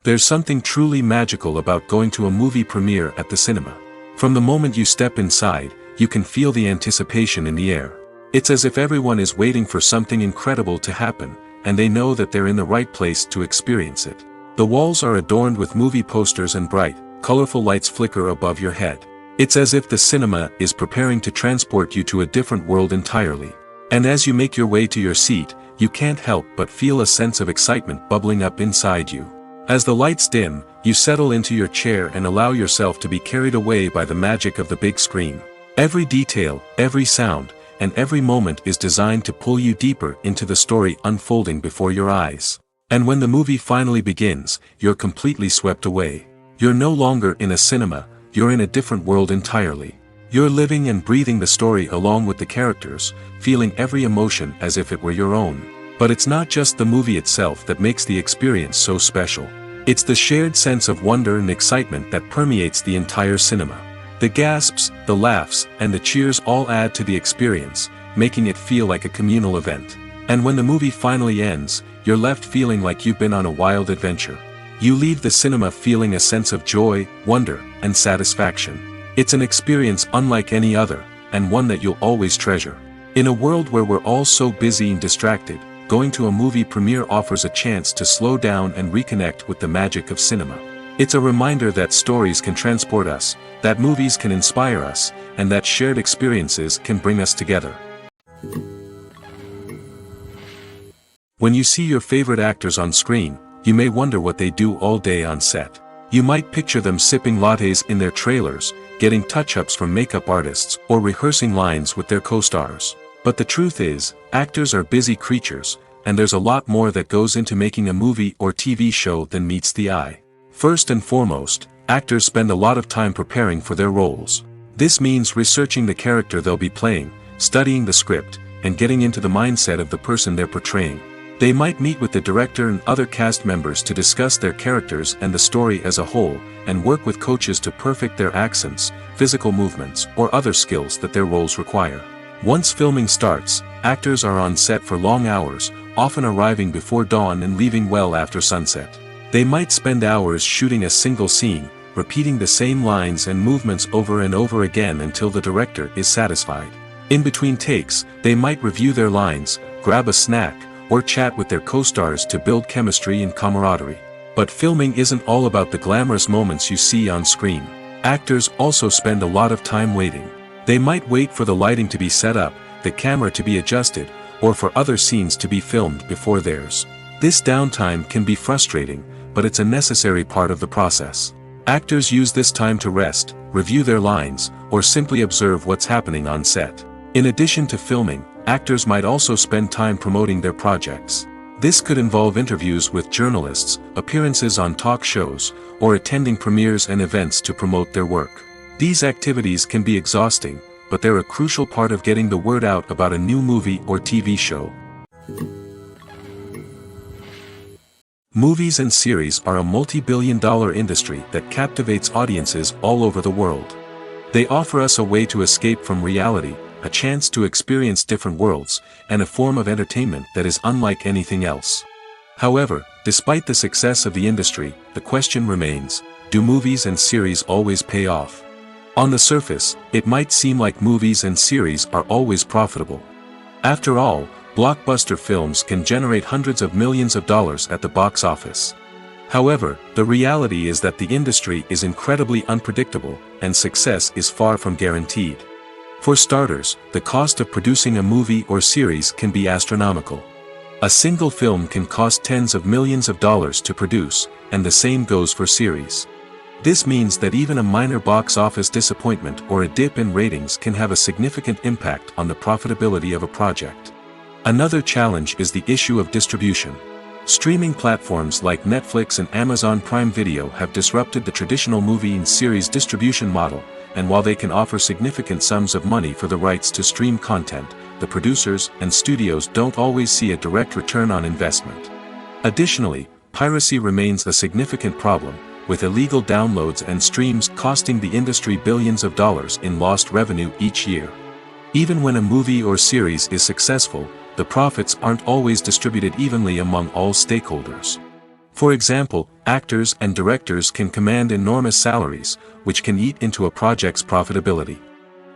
Speaker 2: There's something truly magical about going to a movie premiere at the cinema. From the moment you step inside, you can feel the anticipation in the air. It's as if everyone is waiting for something incredible to happen, and they know that they're in the right place to experience it. The walls are adorned with movie posters and bright, colorful lights flicker above your head. It's as if the cinema is preparing to transport you to a different world entirely. And as you make your way to your seat, you can't help but feel a sense of excitement bubbling up inside you. As the lights dim, you settle into your chair and allow yourself to be carried away by the magic of the big screen. Every detail, every sound, and every moment is designed to pull you deeper into the story unfolding before your eyes. And when the movie finally begins, you're completely swept away. You're no longer in a cinema, you're in a different world entirely. You're living and breathing the story along with the characters, feeling every emotion as if it were your own. But it's not just the movie itself that makes the experience so special. It's the shared sense of wonder and excitement that permeates the entire cinema. The gasps, the laughs, and the cheers all add to the experience, making it feel like a communal event. And when the movie finally ends, you're left feeling like you've been on a wild adventure. You leave the cinema feeling a sense of joy, wonder, and satisfaction. It's an experience unlike any other, and one that you'll always treasure. In a world where we're all so busy and distracted, going to a movie premiere offers a chance to slow down and reconnect with the magic of cinema. It's a reminder that stories can transport us, that movies can inspire us, and that shared experiences can bring us together. When you see your favorite actors on screen, you may wonder what they do all day on set. You might picture them sipping lattes in their trailers, getting touch-ups from makeup artists, or rehearsing lines with their co-stars. But the truth is, actors are busy creatures, and there's a lot more that goes into making a movie or TV show than meets the eye. First and foremost, actors spend a lot of time preparing for their roles. This means researching the character they'll be playing, studying the script, and getting into the mindset of the person they're portraying. They might meet with the director and other cast members to discuss their characters and the story as a whole, and work with coaches to perfect their accents, physical movements, or other skills that their roles require. Once filming starts, actors are on set for long hours, often arriving before dawn and leaving well after sunset. They might spend hours shooting a single scene, repeating the same lines and movements over and over again until the director is satisfied. In between takes, they might review their lines, grab a snack, or chat with their co-stars to build chemistry and camaraderie. But filming isn't all about the glamorous moments you see on screen. Actors also spend a lot of time waiting. They might wait for the lighting to be set up, the camera to be adjusted, or for other scenes to be filmed before theirs. This downtime can be frustrating, but it's a necessary part of the process. Actors use this time to rest, review their lines, or simply observe what's happening on set. In addition to filming, actors might also spend time promoting their projects. This could involve interviews with journalists, appearances on talk shows, or attending premieres and events to promote their work. These activities can be exhausting, but they're a crucial part of getting the word out about a new movie or TV show. Movies and series are a multi-billion-dollar industry that captivates audiences all over the world. They offer us a way to escape from reality, a chance to experience different worlds, and a form of entertainment that is unlike anything else. However, despite the success of the industry, the question remains, do movies and series always pay off? On the surface, it might seem like movies and series are always profitable. After all, blockbuster films can generate hundreds of millions of dollars at the box office. However, the reality is that the industry is incredibly unpredictable, and success is far from guaranteed. For starters, the cost of producing a movie or series can be astronomical. A single film can cost tens of millions of dollars to produce, and the same goes for series. This means that even a minor box office disappointment or a dip in ratings can have a significant impact on the profitability of a project. Another challenge is the issue of distribution. Streaming platforms like Netflix and Amazon Prime Video have disrupted the traditional movie and series distribution model, and while they can offer significant sums of money for the rights to stream content, the producers and studios don't always see a direct return on investment. Additionally, piracy remains a significant problem, with illegal downloads and streams costing the industry billions of dollars in lost revenue each year. Even when a movie or series is successful, the profits aren't always distributed evenly among all stakeholders. For example, actors and directors can command enormous salaries, which can eat into a project's profitability.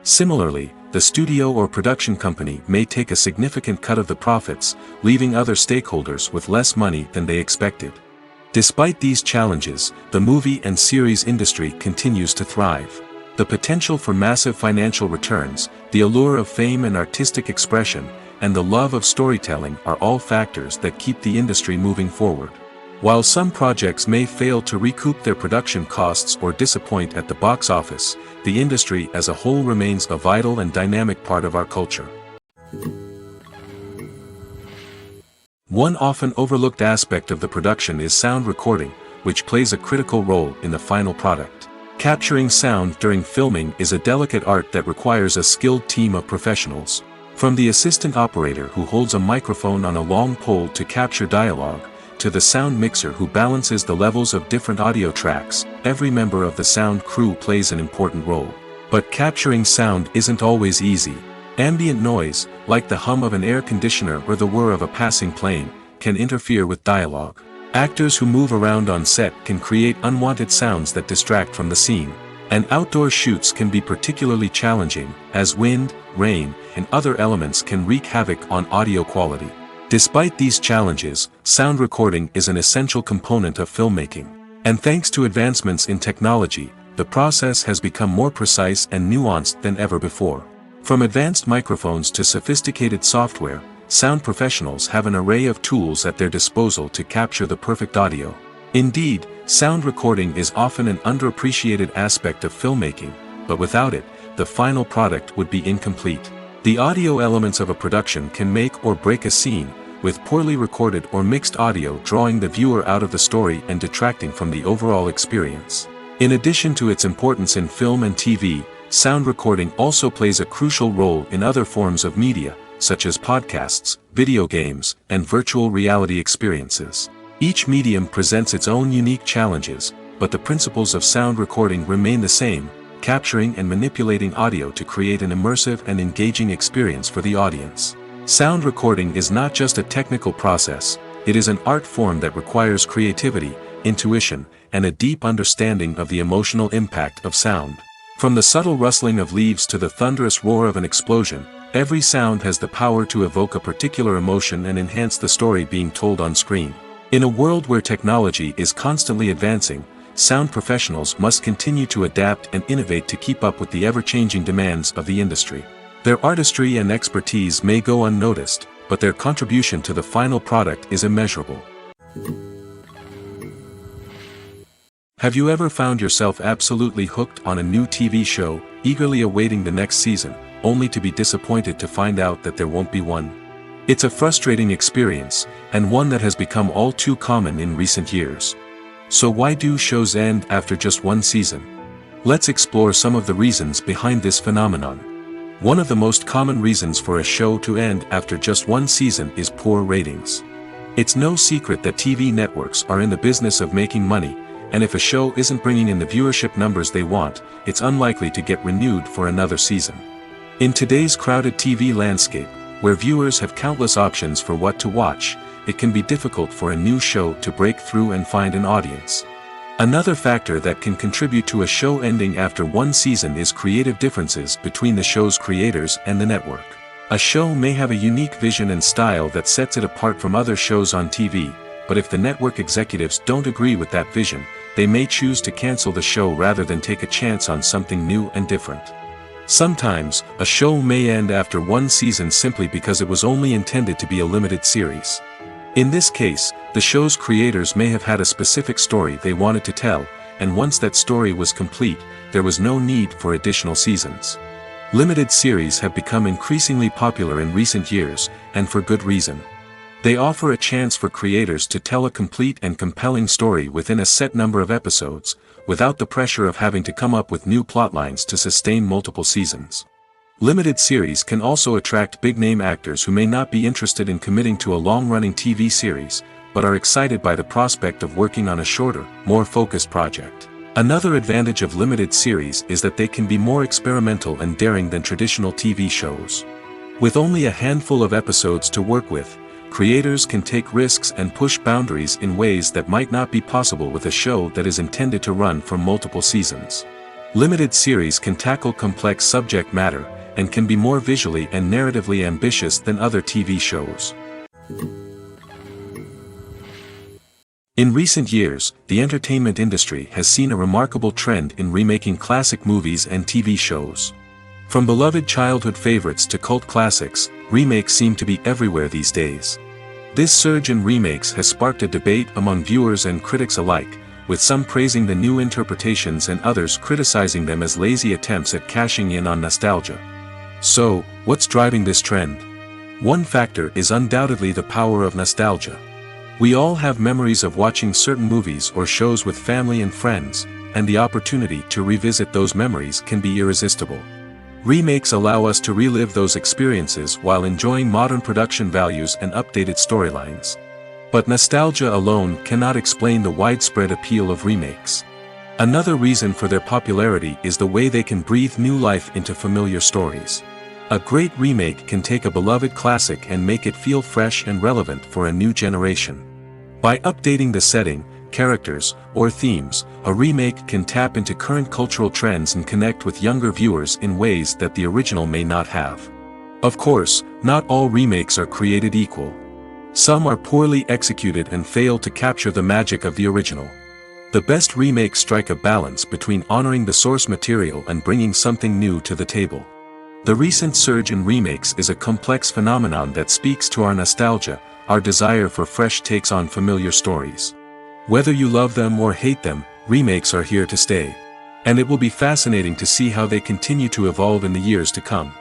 Speaker 2: Similarly, the studio or production company may take a significant cut of the profits, leaving other stakeholders with less money than they expected. Despite these challenges, the movie and series industry continues to thrive. The potential for massive financial returns, the allure of fame and artistic expression, and the love of storytelling are all factors that keep the industry moving forward. While some projects may fail to recoup their production costs or disappoint at the box office, the industry as a whole remains a vital and dynamic part of our culture. One often overlooked aspect of the production is sound recording, which plays a critical role in the final product. Capturing sound during filming is a delicate art that requires a skilled team of professionals. From the assistant operator who holds a microphone on a long pole to capture dialogue, to the sound mixer who balances the levels of different audio tracks, every member of the sound crew plays an important role. But capturing sound isn't always easy. Ambient noise, like the hum of an air conditioner or the whir of a passing plane, can interfere with dialogue. Actors who move around on set can create unwanted sounds that distract from the scene. And outdoor shoots can be particularly challenging, as wind, rain, and other elements can wreak havoc on audio quality. Despite these challenges, sound recording is an essential component of filmmaking. And thanks to advancements in technology, the process has become more precise and nuanced than ever before. From advanced microphones to sophisticated software, sound professionals have an array of tools at their disposal to capture the perfect audio. Indeed, sound recording is often an underappreciated aspect of filmmaking, but without it, the final product would be incomplete. The audio elements of a production can make or break a scene, with poorly recorded or mixed audio drawing the viewer out of the story and detracting from the overall experience. In addition to its importance in film and TV, sound recording also plays a crucial role in other forms of media, such as podcasts, video games, and virtual reality experiences. Each medium presents its own unique challenges, but the principles of sound recording remain the same, capturing and manipulating audio to create an immersive and engaging experience for the audience. Sound recording is not just a technical process, it is an art form that requires creativity, intuition, and a deep understanding of the emotional impact of sound. From the subtle rustling of leaves to the thunderous roar of an explosion, every sound has the power to evoke a particular emotion and enhance the story being told on screen. In a world where technology is constantly advancing, sound professionals must continue to adapt and innovate to keep up with the ever-changing demands of the industry. Their artistry and expertise may go unnoticed, but their contribution to the final product is immeasurable. Have you ever found yourself absolutely hooked on a new TV show, eagerly awaiting the next season, only to be disappointed to find out that there won't be one? It's a frustrating experience, and one that has become all too common in recent years. So why do shows end after just one season? Let's explore some of the reasons behind this phenomenon. One of the most common reasons for a show to end after just one season is poor ratings. It's no secret that TV networks are in the business of making money, and if a show isn't bringing in the viewership numbers they want, it's unlikely to get renewed for another season. In today's crowded TV landscape, where viewers have countless options for what to watch, it can be difficult for a new show to break through and find an audience. Another factor that can contribute to a show ending after one season is creative differences between the show's creators and the network. A show may have a unique vision and style that sets it apart from other shows on TV, but if the network executives don't agree with that vision, they may choose to cancel the show rather than take a chance on something new and different. Sometimes, a show may end after one season simply because it was only intended to be a limited series. In this case, the show's creators may have had a specific story they wanted to tell, and once that story was complete, there was no need for additional seasons. Limited series have become increasingly popular in recent years, and for good reason. They offer a chance for creators to tell a complete and compelling story within a set number of episodes, without the pressure of having to come up with new plotlines to sustain multiple seasons. Limited series can also attract big-name actors who may not be interested in committing to a long-running TV series, but are excited by the prospect of working on a shorter, more focused project. Another advantage of limited series is that they can be more experimental and daring than traditional TV shows. With only a handful of episodes to work with, creators can take risks and push boundaries in ways that might not be possible with a show that is intended to run for multiple seasons. Limited series can tackle complex subject matter, and can be more visually and narratively ambitious than other TV shows. In recent years, the entertainment industry has seen a remarkable trend in remaking classic movies and TV shows. From beloved childhood favorites to cult classics, remakes seem to be everywhere these days. This surge in remakes has sparked a debate among viewers and critics alike, with some praising the new interpretations and others criticizing them as lazy attempts at cashing in on nostalgia. So, what's driving this trend? One factor is undoubtedly the power of nostalgia. We all have memories of watching certain movies or shows with family and friends, and the opportunity to revisit those memories can be irresistible. Remakes allow us to relive those experiences while enjoying modern production values and updated storylines. But nostalgia alone cannot explain the widespread appeal of remakes. Another reason for their popularity is the way they can breathe new life into familiar stories. A great remake can take a beloved classic and make it feel fresh and relevant for a new generation. By updating the setting, characters, or themes, a remake can tap into current cultural trends and connect with younger viewers in ways that the original may not have. Of course, not all remakes are created equal. Some are poorly executed and fail to capture the magic of the original. The best remakes strike a balance between honoring the source material and bringing something new to the table. The recent surge in remakes is a complex phenomenon that speaks to our nostalgia, our desire for fresh takes on familiar stories. Whether you love them or hate them, remakes are here to stay. And it will be fascinating to see how they continue to evolve in the years to come.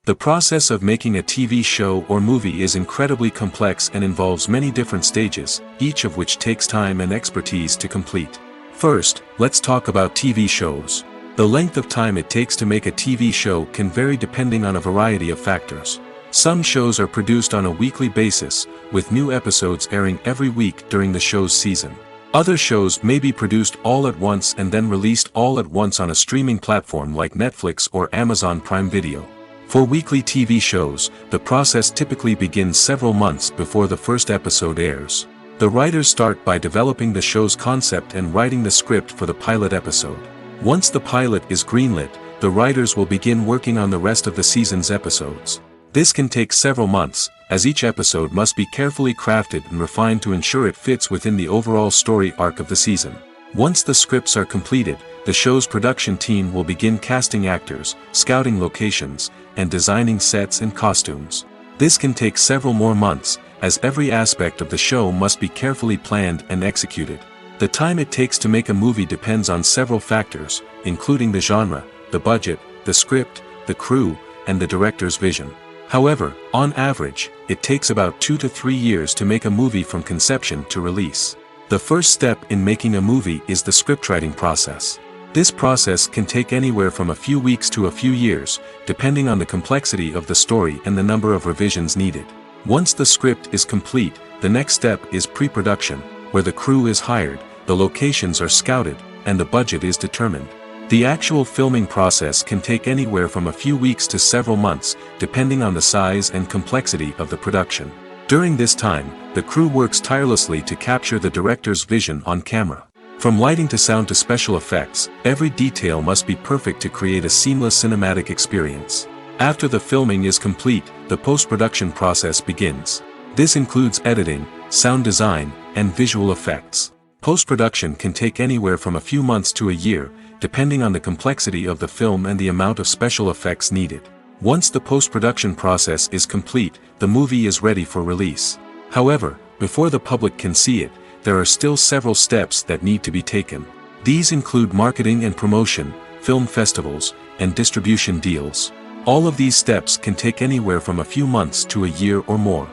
Speaker 2: The process of making a TV show or movie is incredibly complex and involves many different stages, each of which takes time and expertise to complete. First, let's talk about TV shows. The length of time it takes to make a TV show can vary depending on a variety of factors. Some shows are produced on a weekly basis, with new episodes airing every week during the show's season. Other shows may be produced all at once and then released all at once on a streaming platform like Netflix or Amazon Prime Video. For weekly TV shows, the process typically begins several months before the first episode airs. The writers start by developing the show's concept and writing the script for the pilot episode. Once the pilot is greenlit, the writers will begin working on the rest of the season's episodes. This can take several months, as each episode must be carefully crafted and refined to ensure it fits within the overall story arc of the season. Once the scripts are completed, the show's production team will begin casting actors, scouting locations, and designing sets and costumes. This can take several more months, as every aspect of the show must be carefully planned and executed. The time it takes to make a movie depends on several factors, including the genre, the budget, the script, the crew, and the director's vision. However, on average, it takes about 2 to 3 years to make a movie from conception to release. The first step in making a movie is the scriptwriting process. This process can take anywhere from a few weeks to a few years, depending on the complexity of the story and the number of revisions needed. Once the script is complete, the next step is pre-production, where the crew is hired, the locations are scouted, and the budget is determined. The actual filming process can take anywhere from a few weeks to several months, depending on the size and complexity of the production. During this time, the crew works tirelessly to capture the director's vision on camera. From lighting to sound to special effects, every detail must be perfect to create a seamless cinematic experience. After the filming is complete, the post-production process begins. This includes editing, sound design, and visual effects. Post-production can take anywhere from a few months to a year, depending on the complexity of the film and the amount of special effects needed. Once the post-production process is complete, the movie is ready for release. However, before the public can see it, there are still several steps that need to be taken. These include marketing and promotion, film festivals, and distribution deals. All of these steps can take anywhere from a few months to a year or more.